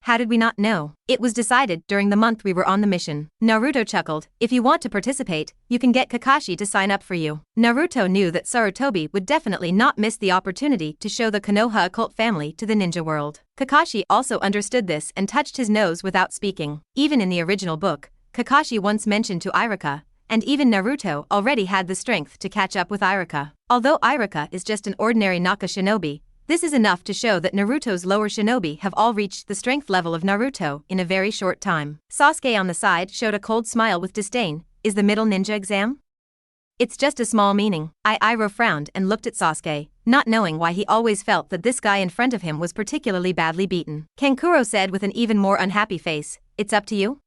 S1: How did we not know? It was decided during the month we were on the mission. Naruto chuckled. If you want to participate, you can get Kakashi to sign up for you. Naruto knew that Sarutobi would definitely not miss the opportunity to show the Konoha occult family to the ninja world. Kakashi also understood this and touched his nose without speaking. Even in the original book, Kakashi once mentioned to Iruka, and even Naruto already had the strength to catch up with Iruka. Although Iruka is just an ordinary Naka shinobi, this is enough to show that Naruto's lower shinobi have all reached the strength level of Naruto in a very short time. Sasuke on the side showed a cold smile with disdain. Is the middle ninja exam? It's just a small meaning. Iroh frowned and looked at Sasuke, not knowing why he always felt that this guy in front of him was particularly badly beaten. Kankuro said with an even more unhappy face, it's up to you?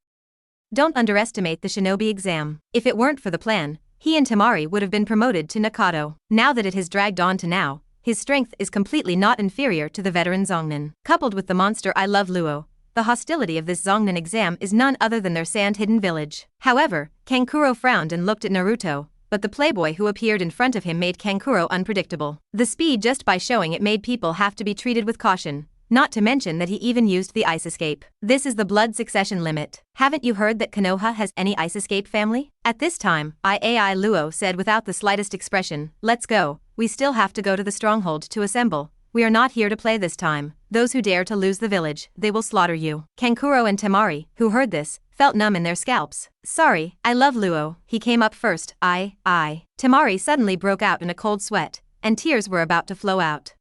S1: Don't underestimate the shinobi exam. If it weren't for the plan, he and Temari would have been promoted to Nakado. Now that it has dragged on to now, his strength is completely not inferior to the veteran Zongnin. Coupled with the monster I love Luo, the hostility of this Zongnin exam is none other than their sand-hidden village. However, Kankuro frowned and looked at Naruto, but the playboy who appeared in front of him made Kankuro unpredictable. The speed just by showing it made people have to be treated with caution. Not to mention that he even used the ice escape. This is the blood succession limit. Haven't you heard that Konoha has any ice escape family? At this time, Iai Luo said without the slightest expression, let's go, we still have to go to the stronghold to assemble. We are not here to play this time. Those who dare to lose the village, they will slaughter you. Kankuro and Temari, who heard this, felt numb in their scalps. Sorry, I love Luo, he came up first. Temari suddenly broke out in a cold sweat, and tears were about to flow out.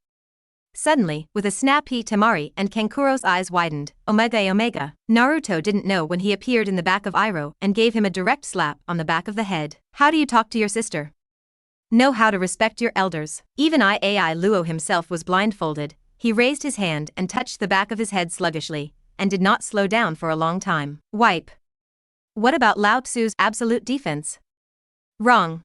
S1: Suddenly, with a snap Temari and Kankuro's eyes widened. Omega. Naruto didn't know when he appeared in the back of Iroh and gave him a direct slap on the back of the head. How do you talk to your sister? Know how to respect your elders. Even Iai Luo himself was blindfolded. He raised his hand and touched the back of his head sluggishly, and did not slow down for a long time. Wipe. What about Lao Tzu's absolute defense? Wrong.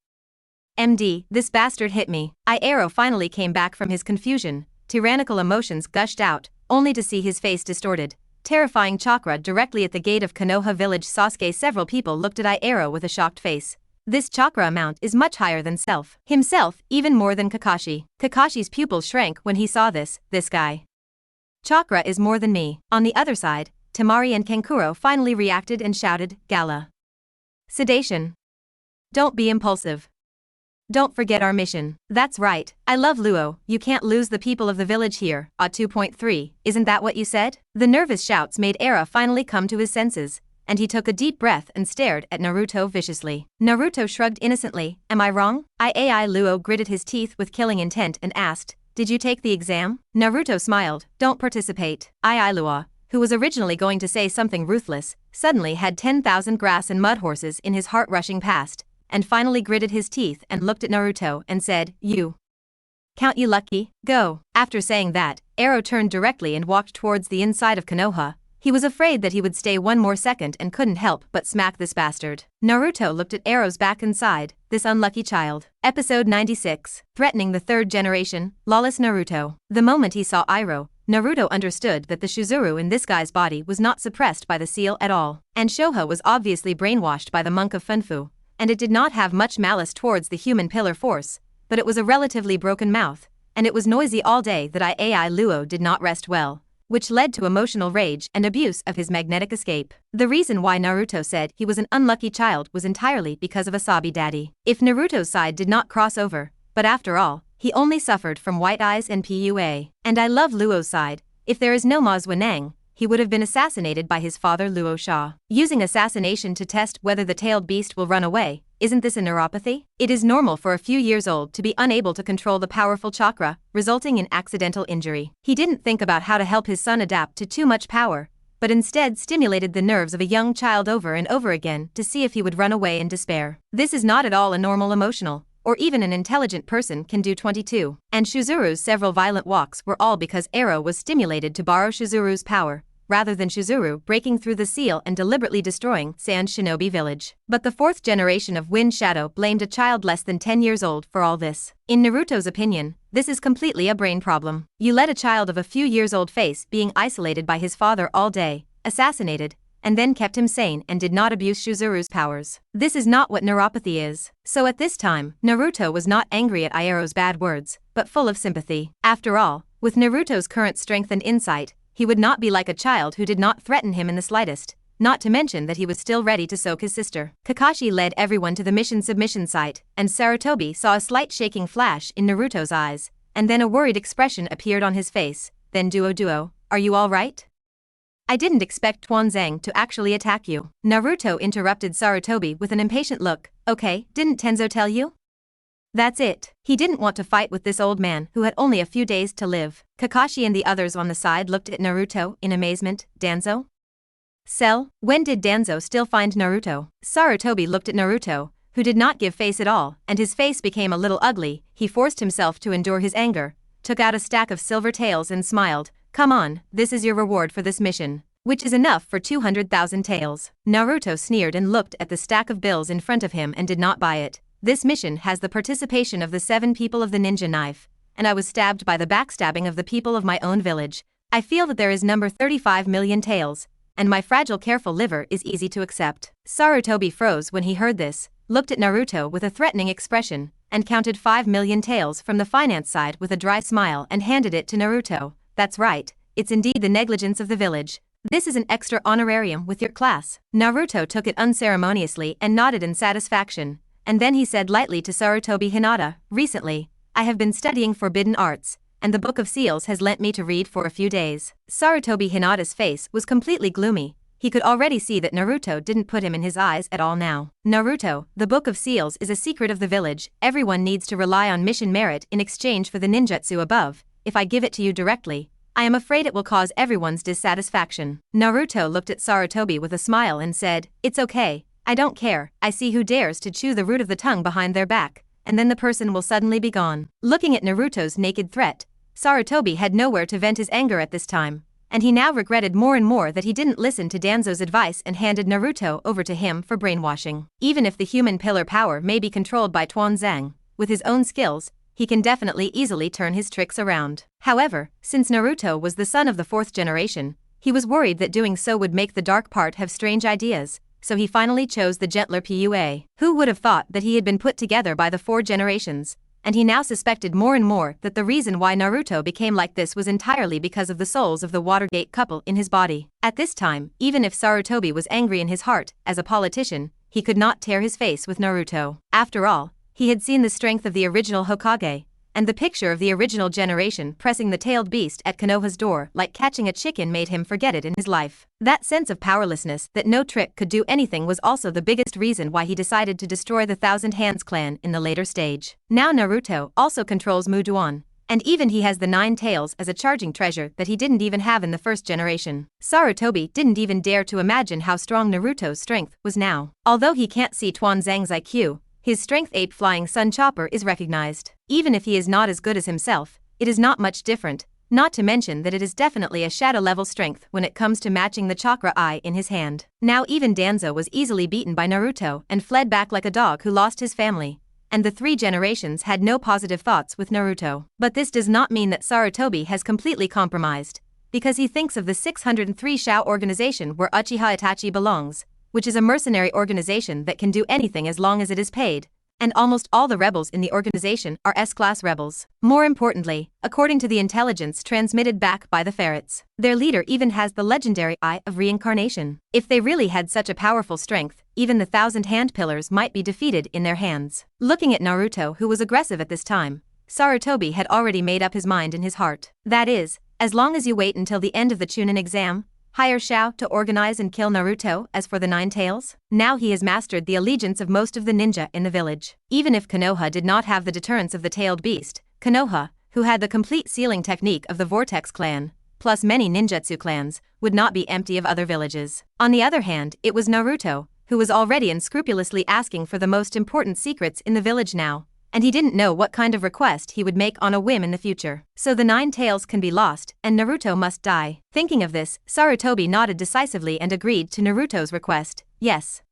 S1: MD, this bastard hit me. Iroh finally came back from his confusion. Tyrannical emotions gushed out, only to see his face distorted. Terrifying chakra directly at the gate of Konoha village. Sasuke. Several people looked at Iroh with a shocked face. This chakra amount is much higher than himself, even more than Kakashi. Kakashi's pupils shrank when he saw this guy. Chakra is more than me. On the other side, Temari and Kankuro finally reacted and shouted, Gala. Sedation. Don't be impulsive. Don't forget our mission. That's right, I love Luo, you can't lose the people of the village here. 2.3, isn't that what you said? The nervous shouts made Era finally come to his senses, and he took a deep breath and stared at Naruto viciously. Naruto shrugged innocently, am I wrong? Iai Luo gritted his teeth with killing intent and asked, did you take the exam? Naruto smiled, don't participate. Iai Luo, who was originally going to say something ruthless, suddenly had 10,000 grass and mud horses in his heart rushing past, and finally gritted his teeth and looked at Naruto and said, you. Count you lucky, go. After saying that, Ero turned directly and walked towards the inside of Konoha. He was afraid that he would stay one more second and couldn't help but smack this bastard. Naruto looked at Ero's back and sighed, this unlucky child. Episode 96, Threatening the Third Generation, Lawless Naruto. The moment he saw Iroh, Naruto understood that the Shizuru in this guy's body was not suppressed by the seal at all, and Shoha was obviously brainwashed by the monk of Funfu, and it did not have much malice towards the human pillar force, but it was a relatively broken mouth, and it was noisy all day. That Iai Luo did not rest well, which led to emotional rage and abuse of his magnetic escape. The reason why Naruto said he was an unlucky child was entirely because of Asabi Daddy. If Naruto's side did not cross over, but after all, he only suffered from white eyes and PUA. And I love Luo's side, if there is no Mazwanang, he would have been assassinated by his father Luo Sha. Using assassination to test whether the tailed beast will run away, isn't this a neuropathy? It is normal for a few years old to be unable to control the powerful chakra, resulting in accidental injury. He didn't think about how to help his son adapt to too much power, but instead stimulated the nerves of a young child over and over again to see if he would run away in despair. This is not at all a normal emotional, or even an intelligent person can do. 22. And Shizuru's several violent walks were all because Ero was stimulated to borrow Shizuru's power, rather than Shizuru breaking through the seal and deliberately destroying Sand Shinobi Village. But the fourth generation of Wind Shadow blamed a child less than 10 years old for all this. In Naruto's opinion, this is completely a brain problem. You let a child of a few years old face being isolated by his father all day, assassinated, and then kept him sane and did not abuse Shizuru's powers. This is not what neuropathy is. So at this time, Naruto was not angry at Iero's bad words, but full of sympathy. After all, with Naruto's current strength and insight, he would not be like a child who did not threaten him in the slightest, not to mention that he was still ready to soak his sister. Kakashi led everyone to the mission submission site, and Sarutobi saw a slight shaking flash in Naruto's eyes, and then a worried expression appeared on his face. Then Duo, are you all right? I didn't expect Tuanzang to actually attack you. Naruto interrupted Sarutobi with an impatient look. Okay, didn't Tenzo tell you? That's it. He didn't want to fight with this old man who had only a few days to live. Kakashi and the others on the side looked at Naruto in amazement. Danzo? Cell, when did Danzo still find Naruto? Sarutobi looked at Naruto, who did not give face at all, and his face became a little ugly. He forced himself to endure his anger, took out a stack of silver taels and smiled. Come on, this is your reward for this mission, which is enough for 200,000 taels. Naruto sneered and looked at the stack of bills in front of him and did not buy it. This mission has the participation of the 7 people of the ninja knife, and I was stabbed by the backstabbing of the people of my own village. I feel that there is number 35 million taels, and my fragile careful liver is easy to accept. Sarutobi froze when he heard this, looked at Naruto with a threatening expression, and counted 5 million taels from the finance side with a dry smile and handed it to Naruto. That's right, it's indeed the negligence of the village. This is an extra honorarium with your class. Naruto took it unceremoniously and nodded in satisfaction, and then he said lightly to Sarutobi Hinata, recently, I have been studying forbidden arts, and the Book of Seals has lent me to read for a few days. Sarutobi Hinata's face was completely gloomy. He could already see that Naruto didn't put him in his eyes at all now. Naruto, the Book of Seals is a secret of the village. Everyone needs to rely on mission merit in exchange for the ninjutsu above. If I give it to you directly, I am afraid it will cause everyone's dissatisfaction. Naruto looked at Sarutobi with a smile and said, it's okay, I don't care. I see who dares to chew the root of the tongue behind their back, and then the person will suddenly be gone. Looking at Naruto's naked threat, Sarutobi had nowhere to vent his anger at this time, and he now regretted more and more that he didn't listen to Danzo's advice and handed Naruto over to him for brainwashing. Even if the human pillar power may be controlled by Tuanzang, with his own skills, he can definitely easily turn his tricks around. However, since Naruto was the son of the 4th generation, he was worried that doing so would make the dark part have strange ideas, so he finally chose the gentler PUA. Who would have thought that he had been put together by the 4 generations, and he now suspected more and more that the reason why Naruto became like this was entirely because of the souls of the Watergate couple in his body. At this time, even if Sarutobi was angry in his heart, as a politician, he could not tear his face with Naruto. After all, he had seen the strength of the original Hokage, and the picture of the original generation pressing the tailed beast at Konoha's door like catching a chicken made him forget it in his life. That sense of powerlessness that no trick could do anything was also the biggest reason why he decided to destroy the Thousand Hands clan in the later stage. Now Naruto also controls Muduan, and even he has the 9 tails as a charging treasure that he didn't even have in the 1st generation. Sarutobi didn't even dare to imagine how strong Naruto's strength was now. Although he can't see Tuanzang's IQ, his strength ape flying sun chopper is recognized. Even if he is not as good as himself, it is not much different, not to mention that it is definitely a shadow level strength when it comes to matching the chakra eye in his hand. Now even Danzo was easily beaten by Naruto and fled back like a dog who lost his family, and the 3 generations had no positive thoughts with Naruto. But this does not mean that Sarutobi has completely compromised, because he thinks of the 603 Shao organization where Uchiha Itachi belongs, which is a mercenary organization that can do anything as long as it is paid, and almost all the rebels in the organization are S-class rebels. More importantly, according to the intelligence transmitted back by the ferrets, their leader even has the legendary Eye of Reincarnation. If they really had such a powerful strength, even the 1,000 hand pillars might be defeated in their hands. Looking at Naruto, who was aggressive at this time, Sarutobi had already made up his mind in his heart. That is, as long as you wait until the end of the chunin exam, hire Shao to organize and kill Naruto. As for the 9 tails, now he has mastered the allegiance of most of the ninja in the village. Even if Konoha did not have the deterrence of the tailed beast, Konoha, who had the complete sealing technique of the Vortex clan, plus many ninjutsu clans, would not be empty of other villages. On the other hand, it was Naruto, who was already unscrupulously asking for the most important secrets in the village now, and he didn't know what kind of request he would make on a whim in the future. So the 9 tails can be lost, and Naruto must die. Thinking of this, Sarutobi nodded decisively and agreed to Naruto's request. Yes.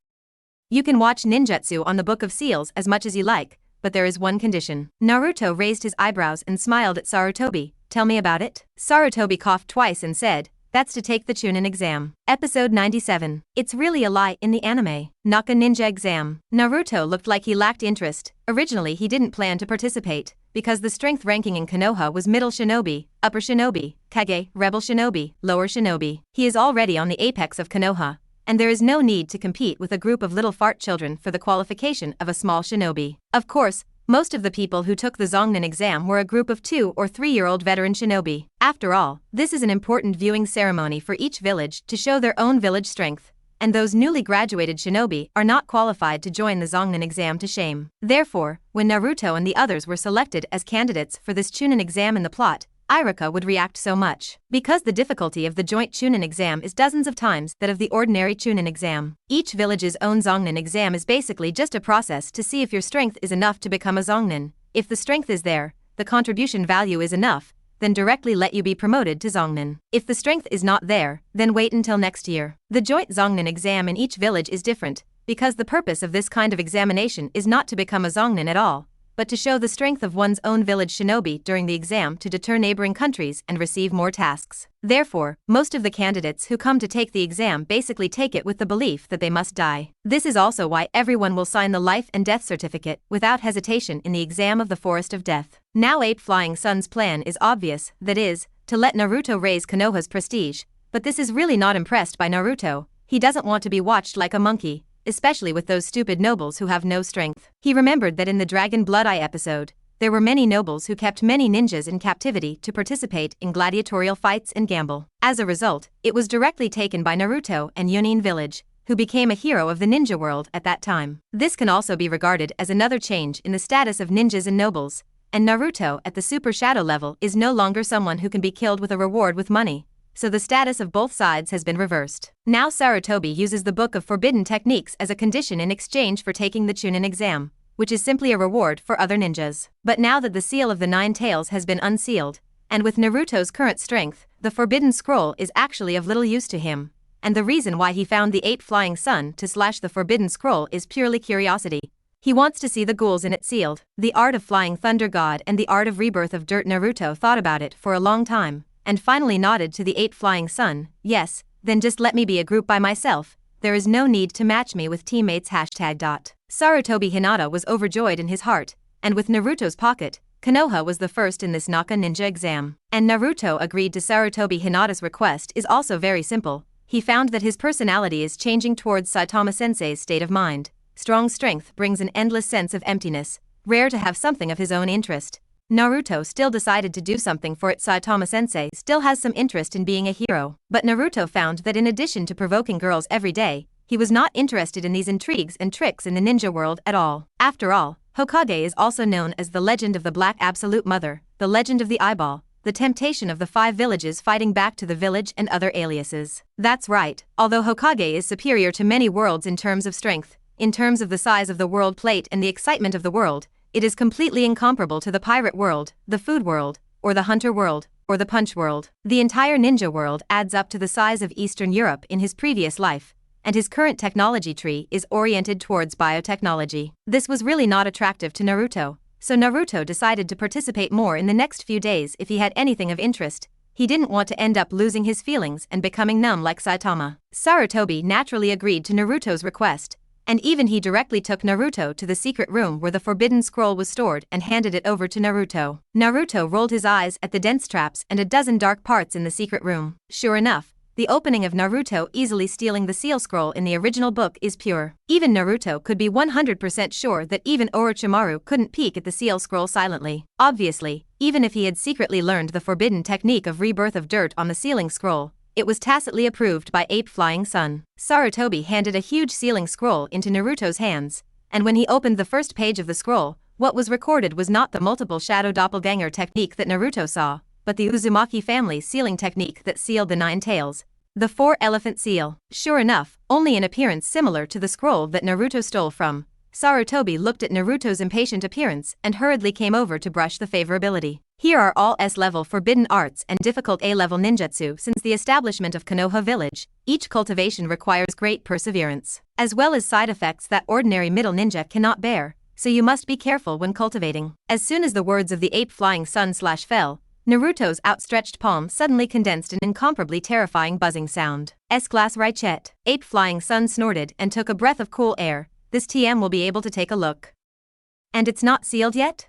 S1: You can watch ninjutsu on the Book of Seals as much as you like, but there is one condition. Naruto raised his eyebrows and smiled at Sarutobi. Tell me about it. Sarutobi coughed twice and said, that's to take the chunin exam. Episode 97. It's really a lie in the anime. Naka Ninja exam. Naruto looked like he lacked interest. Originally he didn't plan to participate, because the strength ranking in Konoha was middle shinobi, upper shinobi, kage, rebel shinobi, lower shinobi. He is already on the apex of Konoha, and there is no need to compete with a group of little fart children for the qualification of a small shinobi. Of course, most of the people who took the Zongnin exam were a group of 2 or 3-year-old veteran shinobi. After all, this is an important viewing ceremony for each village to show their own village strength, and those newly graduated shinobi are not qualified to join the Zongnin exam to shame. Therefore, when Naruto and the others were selected as candidates for this chunin exam in the plot, Iruka would react so much, because the difficulty of the joint chunin exam is dozens of times that of the ordinary chunin exam. Each village's own Zongnin exam is basically just a process to see if your strength is enough to become a Zongnin. If the strength is there, the contribution value is enough, then directly let you be promoted to Zongnin. If the strength is not there, then wait until next year. The joint Zongnin exam in each village is different, because the purpose of this kind of examination is not to become a Zongnin at all, but to show the strength of one's own village shinobi during the exam to deter neighboring countries and receive more tasks. Therefore, most of the candidates who come to take the exam basically take it with the belief that they must die. This is also why everyone will sign the life and death certificate without hesitation in the exam of the Forest of Death. Now Eight Flying Sun's plan is obvious, that is, to let Naruto raise Konoha's prestige, but this is really not impressed by Naruto. He doesn't want to be watched like a monkey, especially with those stupid nobles who have no strength. He remembered that in the Dragon Blood Eye episode, there were many nobles who kept many ninjas in captivity to participate in gladiatorial fights and gamble. As a result, it was directly taken by Naruto and Yunin village, who became a hero of the ninja world at that time. This can also be regarded as another change in the status of ninjas and nobles, and Naruto at the Super Shadow level is no longer someone who can be killed with a reward with money. So the status of both sides has been reversed. Now Sarutobi uses the Book of Forbidden Techniques as a condition in exchange for taking the chunin exam, which is simply a reward for other ninjas. But now that the seal of the 9 tails has been unsealed, and with Naruto's current strength, the Forbidden Scroll is actually of little use to him, and the reason why he found the 8 Flying Sun to slash the Forbidden Scroll is purely curiosity. He wants to see the ghouls in it sealed. The art of flying thunder god and the art of rebirth of dirt. Naruto thought about it for a long time, and finally nodded to the 8 Flying Sun. Yes, then just let me be a group by myself, there is no need to match me with teammates. Sarutobi Hinata was overjoyed in his heart, and with Naruto's pocket, Konoha was the first in this Naka ninja exam. And Naruto agreed to Sarutobi Hinata's request is also very simple. He found that his personality is changing towards Saitama-sensei's state of mind. Strong strength brings an endless sense of emptiness, rare to have something of his own interest. Naruto still decided to do something for it. Saitama-sensei still has some interest in being a hero, but Naruto found that in addition to provoking girls every day, he was not interested in these intrigues and tricks in the ninja world at all. After all, Hokage is also known as the legend of the Black Absolute Mother, the legend of the Eyeball, the temptation of the 5 villages fighting back to the village, and other aliases. That's right, although Hokage is superior to many worlds in terms of strength, in terms of the size of the world plate and the excitement of the world, it is completely incomparable to the pirate world, the food world, or the hunter world, or the punch world. The entire ninja world adds up to the size of Eastern Europe in his previous life, and his current technology tree is oriented towards biotechnology. This was really not attractive to Naruto, so Naruto decided to participate more in the next few days if he had anything of interest. He didn't want to end up losing his feelings and becoming numb like Saitama. Sarutobi naturally agreed to Naruto's request, and even he directly took Naruto to the secret room where the Forbidden Scroll was stored and handed it over to Naruto. Naruto rolled his eyes at the dense traps and a dozen dark parts in the secret room. Sure enough, the opening of Naruto easily stealing the seal scroll in the original book is pure. Even Naruto could be 100% sure that even Orochimaru couldn't peek at the seal scroll silently. Obviously, even if he had secretly learned the forbidden technique of rebirth of dirt on the sealing scroll, it was tacitly approved by 8 Flying Sun. Sarutobi handed a huge sealing scroll into Naruto's hands, and when he opened the first page of the scroll, what was recorded was not the multiple shadow doppelganger technique that Naruto saw, but the Uzumaki family sealing technique that sealed the 9 tails. The 4-elephant seal. Sure enough, only in appearance similar to the scroll that Naruto stole from. Sarutobi looked at Naruto's impatient appearance and hurriedly came over to brush the favorability. Here are all S-level forbidden arts and difficult A-level ninjutsu. Since the establishment of Konoha village, each cultivation requires great perseverance, as well as side effects that ordinary middle ninja cannot bear, so you must be careful when cultivating. As soon as the words of the 8 Flying Sun fell, Naruto's outstretched palm suddenly condensed an incomparably terrifying buzzing sound. S-class Richet. 8 Flying Sun snorted and took a breath of cool air. This TM will be able to take a look. And it's not sealed yet?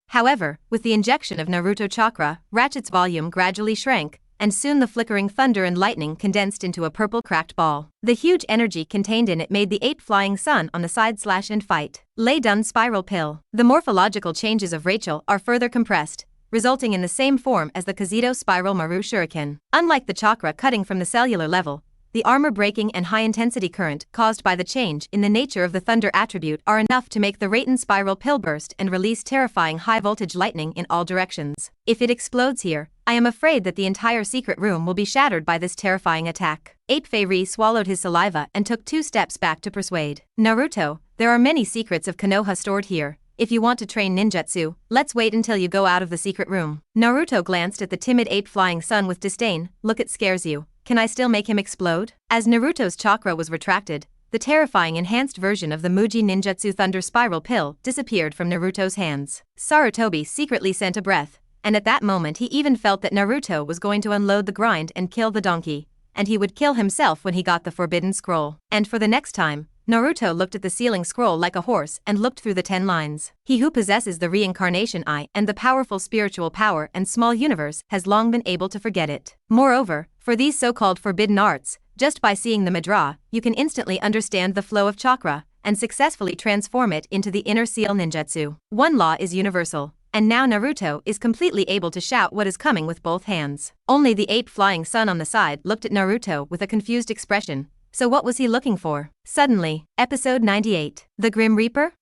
S1: However, with the injection of Naruto chakra, Ratchet's volume gradually shrank, and soon the flickering thunder and lightning condensed into a purple cracked ball. The huge energy contained in it made the 8 flying sun on the side slash and fight. Lay down spiral pill. The morphological changes of Rachel are further compressed, resulting in the same form as the Kazuto spiral Maru shuriken. Unlike the chakra cutting from the cellular level, the armor-breaking and high-intensity current caused by the change in the nature of the thunder attribute are enough to make the Raten spiral pill burst and release terrifying high-voltage lightning in all directions. If it explodes here, I am afraid that the entire secret room will be shattered by this terrifying attack. Ape Fei swallowed his saliva and took 2 steps back to persuade. Naruto, there are many secrets of Konoha stored here. If you want to train ninjutsu, let's wait until you go out of the secret room. Naruto glanced at the timid ape flying sun with disdain. Look, it scares you. Can I still make him explode? As Naruto's chakra was retracted, the terrifying enhanced version of the Muji Ninjutsu Thunder Spiral Pill disappeared from Naruto's hands. Sarutobi secretly sent a breath, and at that moment he even felt that Naruto was going to unload the grind and kill the donkey, and he would kill himself when he got the forbidden scroll. And for the next time, Naruto looked at the ceiling scroll like a horse and looked through the 10 lines. He who possesses the reincarnation eye and the powerful spiritual power and small universe has long been able to forget it. Moreover, for these so-called forbidden arts, just by seeing the Madra, you can instantly understand the flow of chakra and successfully transform it into the inner seal ninjutsu. One law is universal, and now Naruto is completely able to shout what is coming with both hands. Only the ape flying sun on the side looked at Naruto with a confused expression. So what was he looking for? Suddenly, episode 98. The Grim Reaper?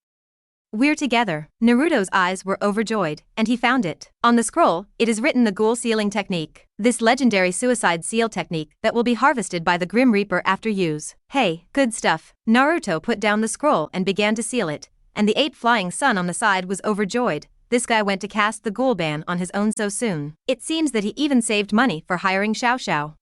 S1: We're together. Naruto's eyes were overjoyed, and he found it. On the scroll, it is written the ghoul sealing technique. This legendary suicide seal technique that will be harvested by the Grim Reaper after use. Hey, good stuff. Naruto put down the scroll and began to seal it, and the ape flying sun on the side was overjoyed. This guy went to cast the ghoul ban on his own so soon. It seems that he even saved money for hiring Xiao Xiao.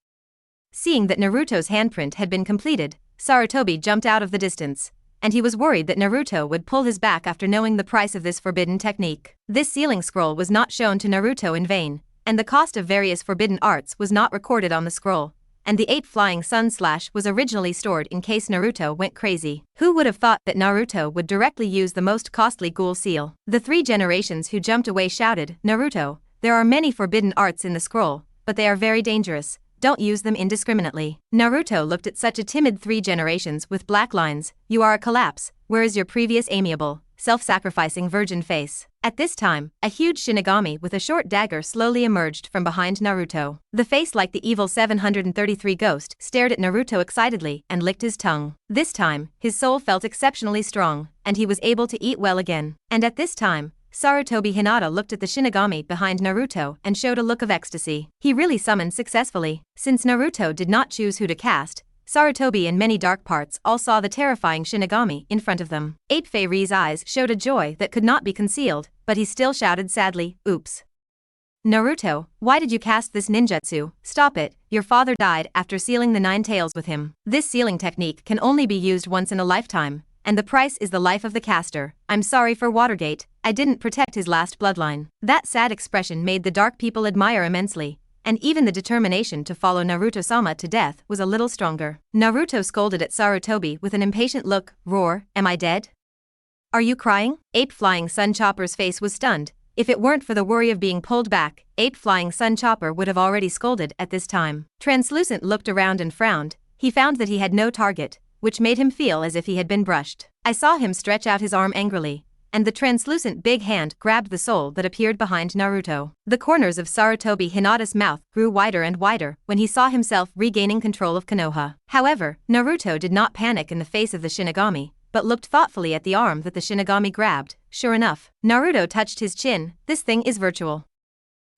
S1: Seeing that Naruto's handprint had been completed, Sarutobi jumped out of the distance, and he was worried that Naruto would pull his back after knowing the price of this forbidden technique. This sealing scroll was not shown to Naruto in vain, and the cost of various forbidden arts was not recorded on the scroll, and the 8 flying sun slash was originally stored in case Naruto went crazy. Who would have thought that Naruto would directly use the most costly ghoul seal? The 3 generations who jumped away shouted, Naruto, there are many forbidden arts in the scroll, but they are very dangerous. Don't use them indiscriminately. Naruto looked at such a timid 3 generations with black lines. You are a collapse. Where is your previous amiable, self-sacrificing virgin face? At this time, a huge Shinigami with a short dagger slowly emerged from behind Naruto. The face like the evil 733 ghost stared at Naruto excitedly and licked his tongue. This time, his soul felt exceptionally strong, and he was able to eat well again. And at this time, Sarutobi Hinata looked at the Shinigami behind Naruto and showed a look of ecstasy. He really summoned successfully. Since Naruto did not choose who to cast, Sarutobi and many dark parts all saw the terrifying Shinigami in front of them. Ape Fei's eyes showed a joy that could not be concealed, but he still shouted sadly, oops. Naruto, why did you cast this ninjutsu? Stop it, your father died after sealing the 9 tails with him. This sealing technique can only be used once in a lifetime, and the price is the life of the caster. I'm sorry for Watergate, I didn't protect his last bloodline. That sad expression made the dark people admire immensely, and even the determination to follow Naruto-sama to death was a little stronger. Naruto scolded at Sarutobi with an impatient look, roar, am I dead? Are you crying? Ape Flying Sun Chopper's face was stunned. If it weren't for the worry of being pulled back, Ape Flying Sun Chopper would have already scolded at this time. Translucent looked around and frowned. He found that he had no target, which made him feel as if he had been brushed. I saw him stretch out his arm angrily, and the translucent big hand grabbed the soul that appeared behind Naruto. The corners of Sarutobi Hinata's mouth grew wider and wider when he saw himself regaining control of Konoha. However, Naruto did not panic in the face of the Shinigami, but looked thoughtfully at the arm that the Shinigami grabbed. Sure enough, Naruto touched his chin. This thing is virtual.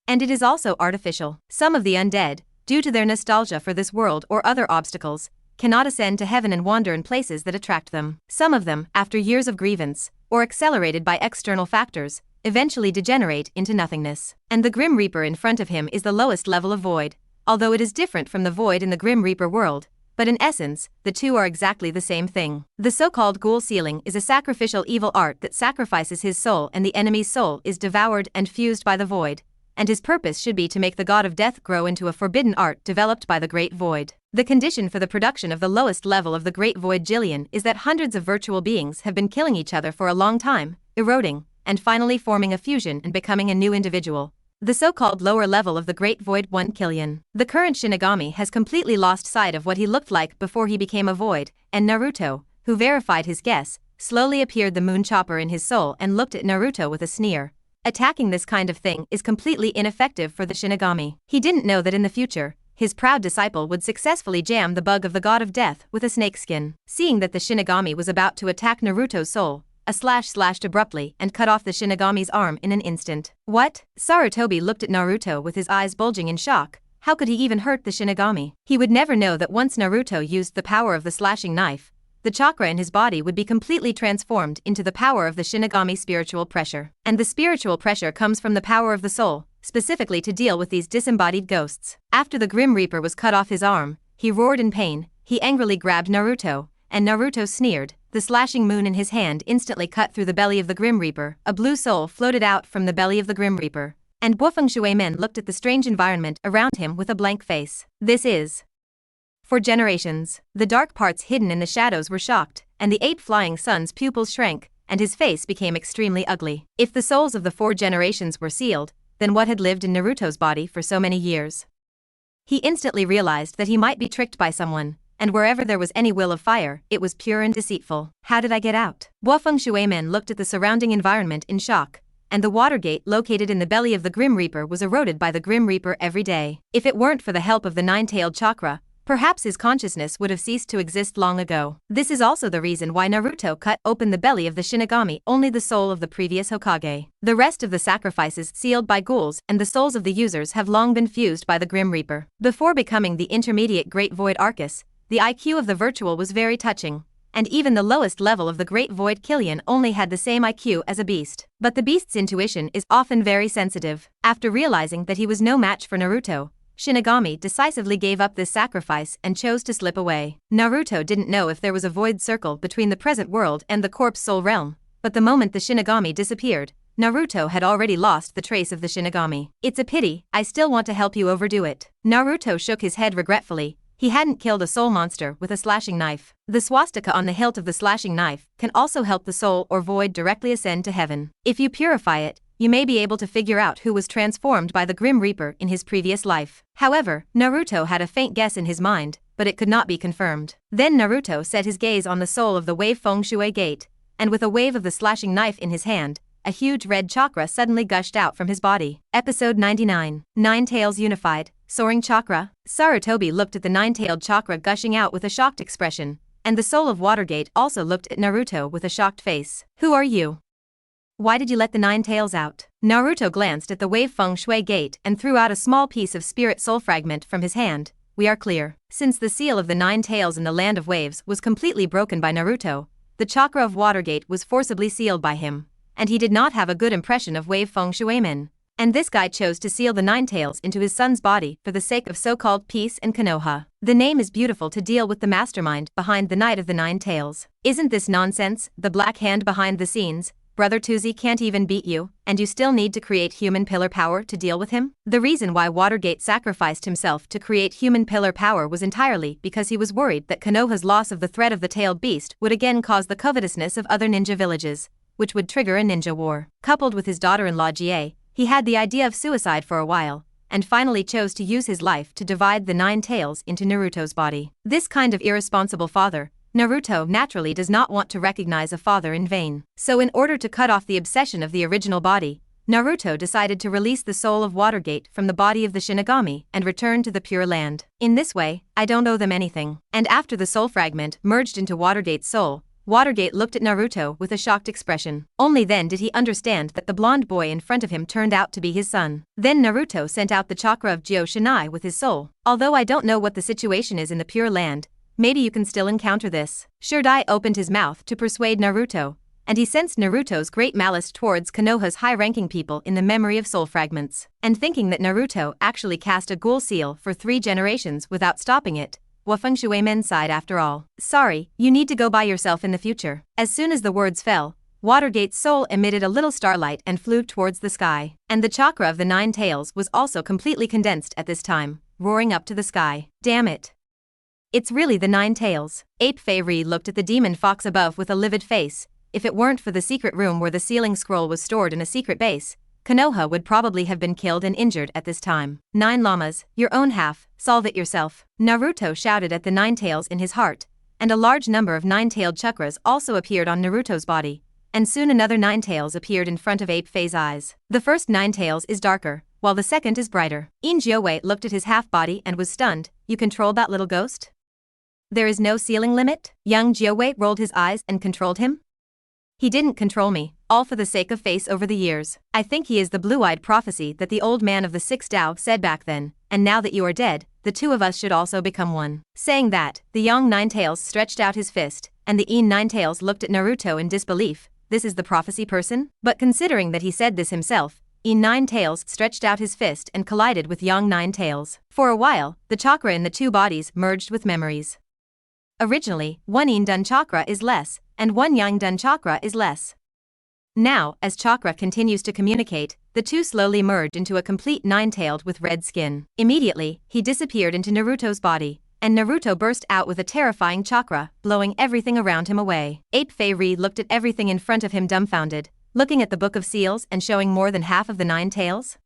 S1: And it is also artificial. Some of the undead, due to their nostalgia for this world or other obstacles, cannot ascend to heaven and wander in places that attract them. Some of them, after years of grievance, or accelerated by external factors, eventually degenerate into nothingness. And the Grim Reaper in front of him is the lowest level of void, although it is different from the void in the Grim Reaper world, but in essence, the two are exactly the same thing. The so-called ghoul sealing is a sacrificial evil art that sacrifices his soul, and the enemy's soul is devoured and fused by the void, and his purpose should be to make the god of death grow into a forbidden art developed by the Great Void. The condition for the production of the lowest level of the Great Void Jillian is that hundreds of virtual beings have been killing each other for a long time, eroding, and finally forming a fusion and becoming a new individual. The so-called lower level of the Great Void 1 Killian. The current Shinigami has completely lost sight of what he looked like before he became a void, and Naruto, who verified his guess, slowly appeared the moon chopper in his soul and looked at Naruto with a sneer. Attacking this kind of thing is completely ineffective for the Shinigami. He didn't know that in the future, his proud disciple would successfully jam the bug of the god of death with a snakeskin. Seeing that the Shinigami was about to attack Naruto's soul, a slash slashed abruptly and cut off the Shinigami's arm in an instant. What? Sarutobi looked at Naruto with his eyes bulging in shock. How could he even hurt the Shinigami? He would never know that once Naruto used the power of the slashing knife, the chakra in his body would be completely transformed into the power of the Shinigami spiritual pressure. And the spiritual pressure comes from the power of the soul, specifically to deal with these disembodied ghosts. After the Grim Reaper was cut off his arm, he roared in pain, he angrily grabbed Naruto, and Naruto sneered. The slashing moon in his hand instantly cut through the belly of the Grim Reaper. A blue soul floated out from the belly of the Grim Reaper, and Wufeng Shuimen looked at the strange environment around him with a blank face. This is for generations. The dark parts hidden in the shadows were shocked, and the 8 flying sun's pupils shrank, and his face became extremely ugly. If the souls of the 4 generations were sealed, then what had lived in Naruto's body for so many years? He instantly realized that he might be tricked by someone, and wherever there was any will of fire, it was pure and deceitful. How did I get out? Wufeng Shuimen looked at the surrounding environment in shock, and the water gate located in the belly of the Grim Reaper was eroded by the Grim Reaper every day. If it weren't for the help of the 9-tailed chakra, perhaps his consciousness would have ceased to exist long ago. This is also the reason why Naruto cut open the belly of the Shinigami, only the soul of the previous Hokage. The rest of the sacrifices sealed by ghouls and the souls of the users have long been fused by the Grim Reaper. Before becoming the intermediate Great Void Arcus, the IQ of the virtual was very touching, and even the lowest level of the Great Void Killian only had the same IQ as a beast. But the beast's intuition is often very sensitive. After realizing that he was no match for Naruto, Shinigami decisively gave up this sacrifice and chose to slip away. Naruto didn't know if there was a void circle between the present world and the corpse soul realm, but the moment the Shinigami disappeared, Naruto had already lost the trace of the Shinigami. It's a pity, I still want to help you overdo it. Naruto shook his head regretfully. He hadn't killed a soul monster with a slashing knife. The swastika on the hilt of the slashing knife can also help the soul or void directly ascend to heaven. If you purify it, you may be able to figure out who was transformed by the Grim Reaper in his previous life. However, Naruto had a faint guess in his mind, but it could not be confirmed. Then Naruto set his gaze on the soul of the Wave Feng Shui Gate, and with a wave of the slashing knife in his hand, a huge red chakra suddenly gushed out from his body. Episode 99. 9 Tails Unified, Soaring Chakra. Sarutobi looked at the 9-tailed chakra gushing out with a shocked expression, and the soul of Watergate also looked at Naruto with a shocked face. Who are you? Why did you let the 9 tails out? Naruto glanced at the Wave Feng Shui Gate and threw out a small piece of spirit soul fragment from his hand. We are clear. Since the seal of the 9 tails in the Land of Waves was completely broken by Naruto, the chakra of Watergate was forcibly sealed by him, and he did not have a good impression of Wave Feng Shuimen. And this guy chose to seal the 9 tails into his son's body for the sake of so-called peace and Konoha. The name is beautiful to deal with the mastermind behind the Knight of the 9 Tails. Isn't this nonsense? The black hand behind the scenes. Brother Tuzi can't even beat you, and you still need to create human pillar power to deal with him? The reason why Watergate sacrificed himself to create human pillar power was entirely because he was worried that Konoha's loss of the threat of the tailed beast would again cause the covetousness of other ninja villages, which would trigger a ninja war. Coupled with his daughter-in-law Jie, he had the idea of suicide for a while, and finally chose to use his life to divide the 9 tails into Naruto's body. This kind of irresponsible father, Naruto naturally does not want to recognize a father in vain. So in order to cut off the obsession of the original body, Naruto decided to release the soul of Watergate from the body of the Shinigami and return to the Pure Land. In this way, I don't owe them anything. And after the soul fragment merged into Watergate's soul, Watergate looked at Naruto with a shocked expression. Only then did he understand that the blonde boy in front of him turned out to be his son. Then Naruto sent out the chakra of Jio Shinai with his soul. Although I don't know what the situation is in the Pure Land, maybe you can still encounter this. Shirdai opened his mouth to persuade Naruto, and he sensed Naruto's great malice towards Konoha's high-ranking people in the memory of soul fragments. And thinking that Naruto actually cast a ghoul seal for 3 generations without stopping it, Wufeng Shuimen sighed after all. Sorry, you need to go by yourself in the future. As soon as the words fell, Watergate's soul emitted a little starlight and flew towards the sky. And the chakra of the 9 tails was also completely condensed at this time, roaring up to the sky. Damn it. It's really the 9 tails. Ape Fei Ri looked at the demon fox above with a livid face. if it weren't for the secret room where the sealing scroll was stored in a secret base, Konoha would probably have been killed and injured at this time. 9 llamas, your own half, solve it yourself. Naruto shouted at the nine tails in his heart, and a large number of nine-tailed chakras also appeared on Naruto's body, and soon another 9 tails appeared in front of Ape Fei's eyes. The first 9 tails is darker, while the second is brighter. Jiuwei looked at his half-body and was stunned. You controlled that little ghost? There is no ceiling limit? Young Jiuwei rolled his eyes and controlled him? He didn't control me, all for the sake of face over the years. I think he is the blue-eyed prophecy that the old man of the Six Tao said back then, and now that you are dead, the two of us should also become one. Saying that, the young Nine Tails stretched out his fist, and the Een Nine Tails looked at Naruto in disbelief. This is the prophecy person? But considering that he said this himself, Een Nine Tails stretched out his fist and collided with young Nine Tails. For a while, the chakra in the two bodies merged with memories. Originally, one Een Dun chakra is less, and one Yang Dun chakra is less. Now, as chakra continues to communicate, the two slowly merge into a complete nine-tailed with red skin. Immediately, he disappeared into Naruto's body, and Naruto burst out with a terrifying chakra, blowing everything around him away. Ape Fei looked at everything in front of him dumbfounded, looking at the Book of Seals and showing more than half of the 9 tails.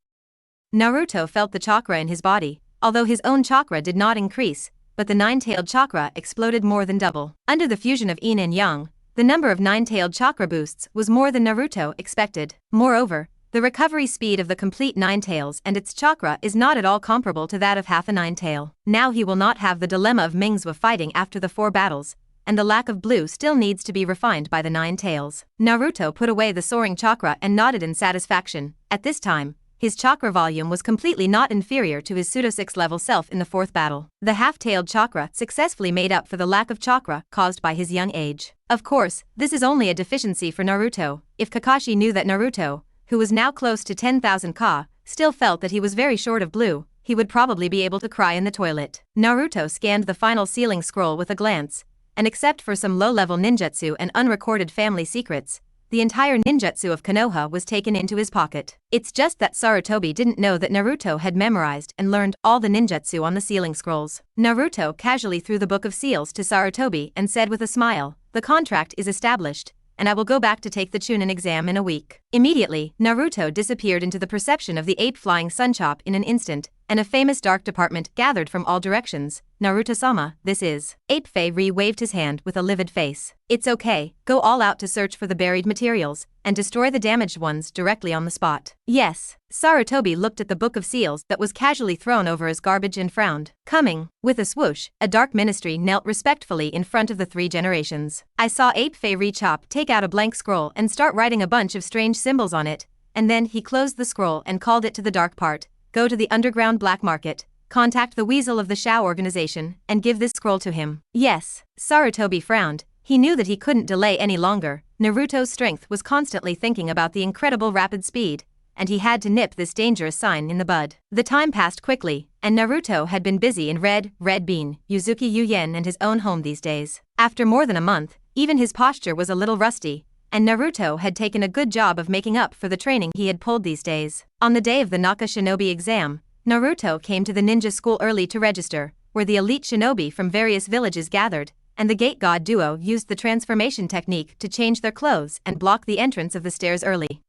S1: Naruto felt the chakra in his body, although his own chakra did not increase, but the 9-tailed chakra exploded more than double. Under the fusion of Yin and Yang, the number of 9-tailed chakra boosts was more than Naruto expected. Moreover, the recovery speed of the complete 9 tails and its chakra is not at all comparable to that of half a 9-tail. Now he will not have the dilemma of Mingzwa fighting after the 4 battles, and the lack of blue still needs to be refined by the 9 tails. Naruto put away the soaring chakra and nodded in satisfaction. At this time, his chakra volume was completely not inferior to his pseudo 6th level self in the 4th battle. The half-tailed chakra successfully made up for the lack of chakra caused by his young age. Of course, this is only a deficiency for Naruto. If Kakashi knew that Naruto, who was now close to 10,000 Ka, still felt that he was very short of blue, he would probably be able to cry in the toilet. Naruto scanned the final sealing scroll with a glance, and except for some low-level ninjutsu and unrecorded family secrets, the entire ninjutsu of Konoha was taken into his pocket. It's just that Sarutobi didn't know that Naruto had memorized and learned all the ninjutsu on the sealing scrolls. Naruto casually threw the Book of Seals to Sarutobi and said with a smile, "The contract is established, and I will go back to take the chunin exam in a week." Immediately, Naruto disappeared into the perception of the ape flying Sunchop in an instant, and a famous dark department gathered from all directions. "Naruto-sama, this is." Ape Fei waved his hand with a livid face. "It's okay, go all out to search for the buried materials, and destroy the damaged ones directly on the spot." "Yes." Sarutobi looked at the Book of Seals that was casually thrown over as garbage and frowned. Coming. With a swoosh, a dark ministry knelt respectfully in front of the 3 generations. I saw Ape Fei Chop take out a blank scroll and start writing a bunch of strange symbols on it, and then he closed the scroll and called it to the dark part. "Go to the underground black market, contact the weasel of the Shao organization, and give this scroll to him." "Yes." Sarutobi frowned. He knew that he couldn't delay any longer. Naruto's strength was constantly thinking about the incredible rapid speed, and he had to nip this dangerous sign in the bud. The time passed quickly, and Naruto had been busy in Red Bean, Yuzuki Yuyen and his own home these days. After more than a month, even his posture was a little rusty, and Naruto had taken a good job of making up for the training he had pulled these days. On the day of the Naka Shinobi exam, Naruto came to the ninja school early to register, where the elite shinobi from various villages gathered, and the gate god duo used the transformation technique to change their clothes and block the entrance of the stairs early.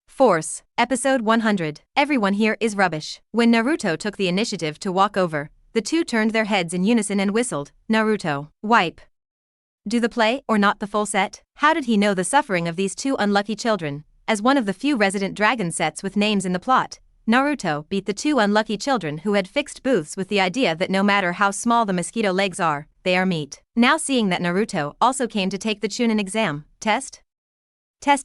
S1: Force. Episode 100. Everyone here is rubbish. When Naruto took the initiative to walk over, the two turned their heads in unison and whistled, "Naruto. Wipe. Do the play or not the full set?" How did he know the suffering of these 2 unlucky children? As one of the few resident dragon sets with names in the plot, Naruto beat the 2 unlucky children who had fixed booths with the idea that no matter how small the mosquito legs are, they are meat. Now seeing that Naruto also came to take the chunin exam, test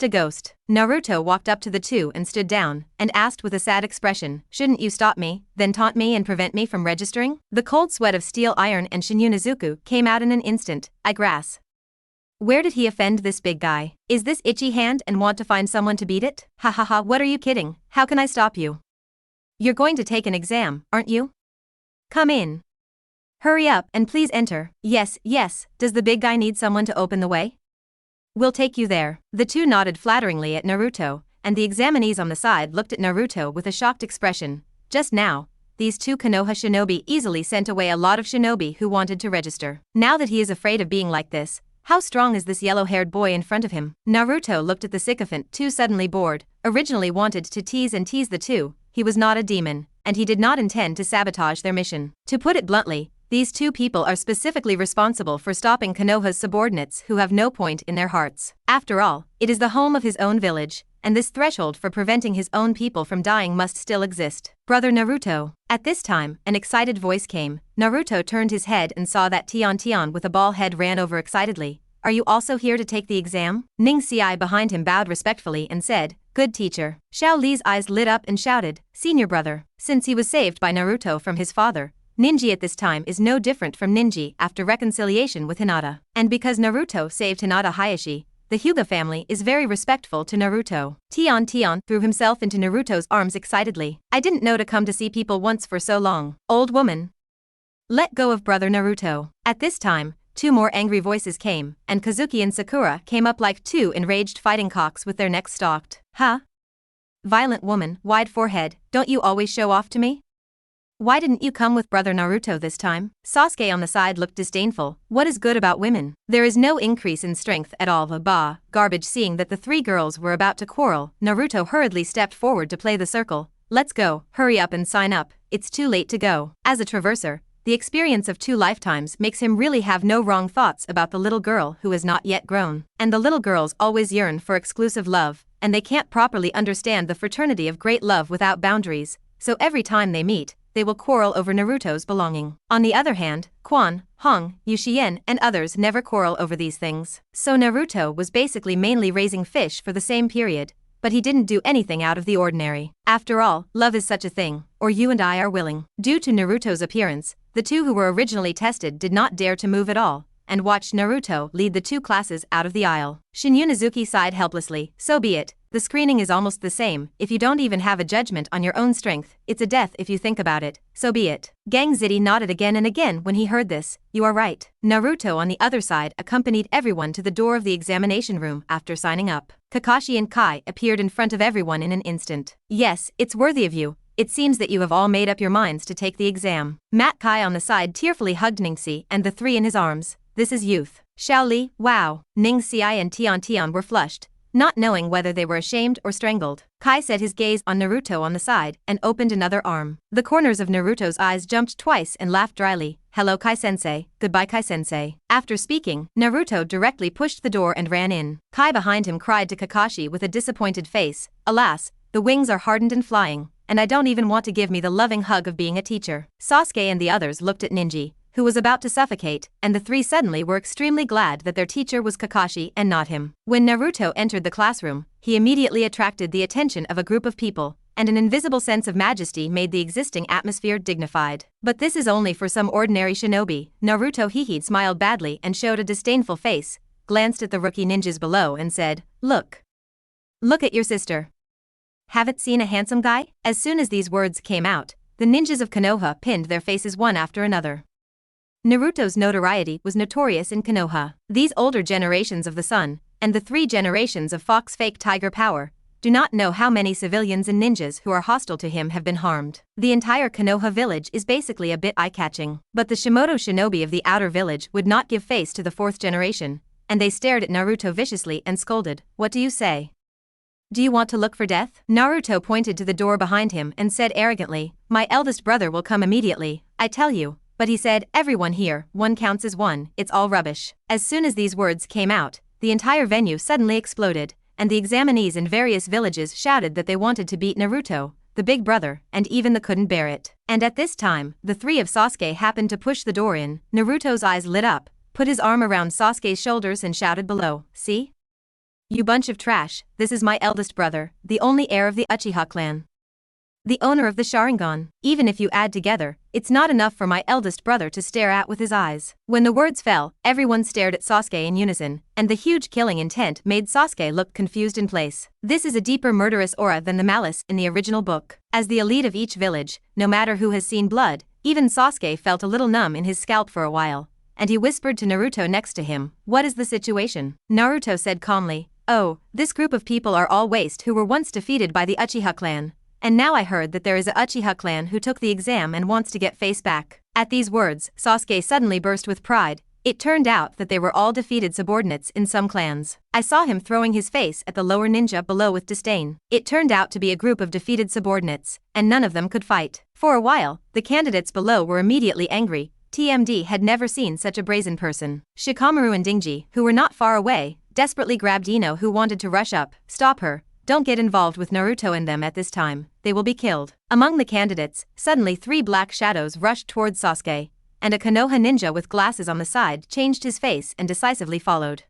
S1: a ghost. Naruto walked up to the 2 and stood down, and asked with a sad expression, "Shouldn't you stop me, then taunt me and prevent me from registering?" The cold sweat of Steel Iron and Shinyunazuku came out in an instant. I grass. Where did he offend this big guy? Is this itchy hand and want to find someone to beat it? Ha ha ha, what are you kidding? How can I stop you? You're going to take an exam, aren't you? Come in. Hurry up and please enter. Yes, does the big guy need someone to open the way? We'll take you there. The 2 nodded flatteringly at Naruto, and the examinees on the side looked at Naruto with a shocked expression. Just now, these 2 Konoha shinobi easily sent away a lot of shinobi who wanted to register. Now that he is afraid of being like this, How strong is this yellow-haired boy in front of him? Naruto looked at the sycophant, too suddenly bored, originally wanted to tease the two. He was not a demon, and he did not intend to sabotage their mission. To put it bluntly, these two people are specifically responsible for stopping Konoha's subordinates who have no point in their hearts. After all, it is the home of his own village, and this threshold for preventing his own people from dying must still exist. Brother Naruto. At this time, an excited voice came. Naruto turned his head and saw that Tion with a bald head ran over excitedly. Are you also here to take the exam? Ning Ci behind him bowed respectfully and said, Good teacher. Xiao Li's eyes lit up and shouted, Senior brother. Since he was saved by Naruto from his father, Ninji at this time is no different from Ninji after reconciliation with Hinata. And because Naruto saved Hinata Hayashi, the Hyuga family is very respectful to Naruto. Tion threw himself into Naruto's arms excitedly. I didn't know to come to see people once for so long. Old woman. Let go of brother Naruto. At this time, two more angry voices came, and Kazuki and Sakura came up like two enraged fighting cocks with their necks stalked. Huh? Violent woman, wide forehead, don't you always show off to me? Why didn't you come with brother Naruto this time? Sasuke on the side looked disdainful. What is good about women? There is no increase in strength at all. Garbage. Seeing that the three girls were about to quarrel, Naruto hurriedly stepped forward to play the circle. Let's go, hurry up and sign up, it's too late to go. As a traverser, the experience of 2 lifetimes makes him really have no wrong thoughts about the little girl who has not yet grown. And the little girls always yearn for exclusive love, and they can't properly understand the fraternity of great love without boundaries, so every time they meet, they will quarrel over Naruto's belonging. On the other hand, Quan, Hong, Yushien, and others never quarrel over these things. So Naruto was basically mainly raising fish for the same period, but he didn't do anything out of the ordinary. After all, love is such a thing, or you and I are willing. Due to Naruto's appearance, the two who were originally tested did not dare to move at all, and watched Naruto lead the 2 classes out of the aisle. Shin Unazuki sighed helplessly, so be it. The screening is almost the same. If you don't even have a judgment on your own strength, it's a death if you think about it, so be it. Gang Ziti nodded again and again when he heard this. You are right. Naruto on the other side accompanied everyone to the door of the examination room after signing up. Kakashi and Kai appeared in front of everyone in an instant. Yes, it's worthy of you. It seems that you have all made up your minds to take the exam. Matt Kai on the side tearfully hugged Ningxi and the 3 in his arms. This is youth. Xiao Li, wow. Ningxi and Tion were flushed, not knowing whether they were ashamed or strangled. Kai set his gaze on Naruto on the side and opened another arm. The corners of Naruto's eyes jumped twice and laughed dryly. Hello Kai-sensei, goodbye Kai-sensei. After speaking, Naruto directly pushed the door and ran in. Kai behind him cried to Kakashi with a disappointed face, alas, the wings are hardened and flying, and I don't even want to give me the loving hug of being a teacher. Sasuke and the others looked at Ninji, who was about to suffocate, and the 3 suddenly were extremely glad that their teacher was Kakashi and not him. When Naruto entered the classroom, he immediately attracted the attention of a group of people, and an invisible sense of majesty made the existing atmosphere dignified. But this is only for some ordinary shinobi. Naruto smiled badly and showed a disdainful face, glanced at the rookie ninjas below and said, Look at your sister. Haven't seen a handsome guy? As soon as these words came out, the ninjas of Konoha pinned their faces one after another. Naruto's notoriety was notorious in Konoha. These older generations of the Sun, and the 3 generations of Fox fake tiger power, do not know how many civilians and ninjas who are hostile to him have been harmed. The entire Konoha village is basically a bit eye-catching. But the Shimoto shinobi of the outer village would not give face to the 4th generation, and they stared at Naruto viciously and scolded, What do you say? Do you want to look for death? Naruto pointed to the door behind him and said arrogantly, My eldest brother will come immediately, I tell you. But he said, everyone here, 1 counts as 1, it's all rubbish. As soon as these words came out, the entire venue suddenly exploded, and the examinees in various villages shouted that they wanted to beat Naruto, the big brother, and even the couldn't bear it. And at this time, the 3 of Sasuke happened to push the door in. Naruto's eyes lit up, put his arm around Sasuke's shoulders and shouted below, See? You bunch of trash, this is my eldest brother, the only heir of the Uchiha clan. The owner of the Sharingan. Even if you add together, it's not enough for my eldest brother to stare at with his eyes. When the words fell, everyone stared at Sasuke in unison, and the huge killing intent made Sasuke look confused in place. This is a deeper murderous aura than the malice in the original book. As the elite of each village, no matter who has seen blood, even Sasuke felt a little numb in his scalp for a while, and he whispered to Naruto next to him, What is the situation? Naruto said calmly, Oh, this group of people are all waste who were once defeated by the Uchiha clan. And now I heard that there is a Uchiha clan who took the exam and wants to get face back. At these words, Sasuke suddenly burst with pride, It turned out that they were all defeated subordinates in some clans. I saw him throwing his face at the lower ninja below with disdain. It turned out to be a group of defeated subordinates, and none of them could fight. For a while, the candidates below were immediately angry. TMD had never seen such a brazen person. Shikamaru and Dingji, who were not far away, desperately grabbed Ino, who wanted to rush up. Stop her. Don't get involved with Naruto and them at this time. They will be killed. Among the candidates, suddenly 3 black shadows rushed towards Sasuke, and a Konoha ninja with glasses on the side changed his face and decisively followed.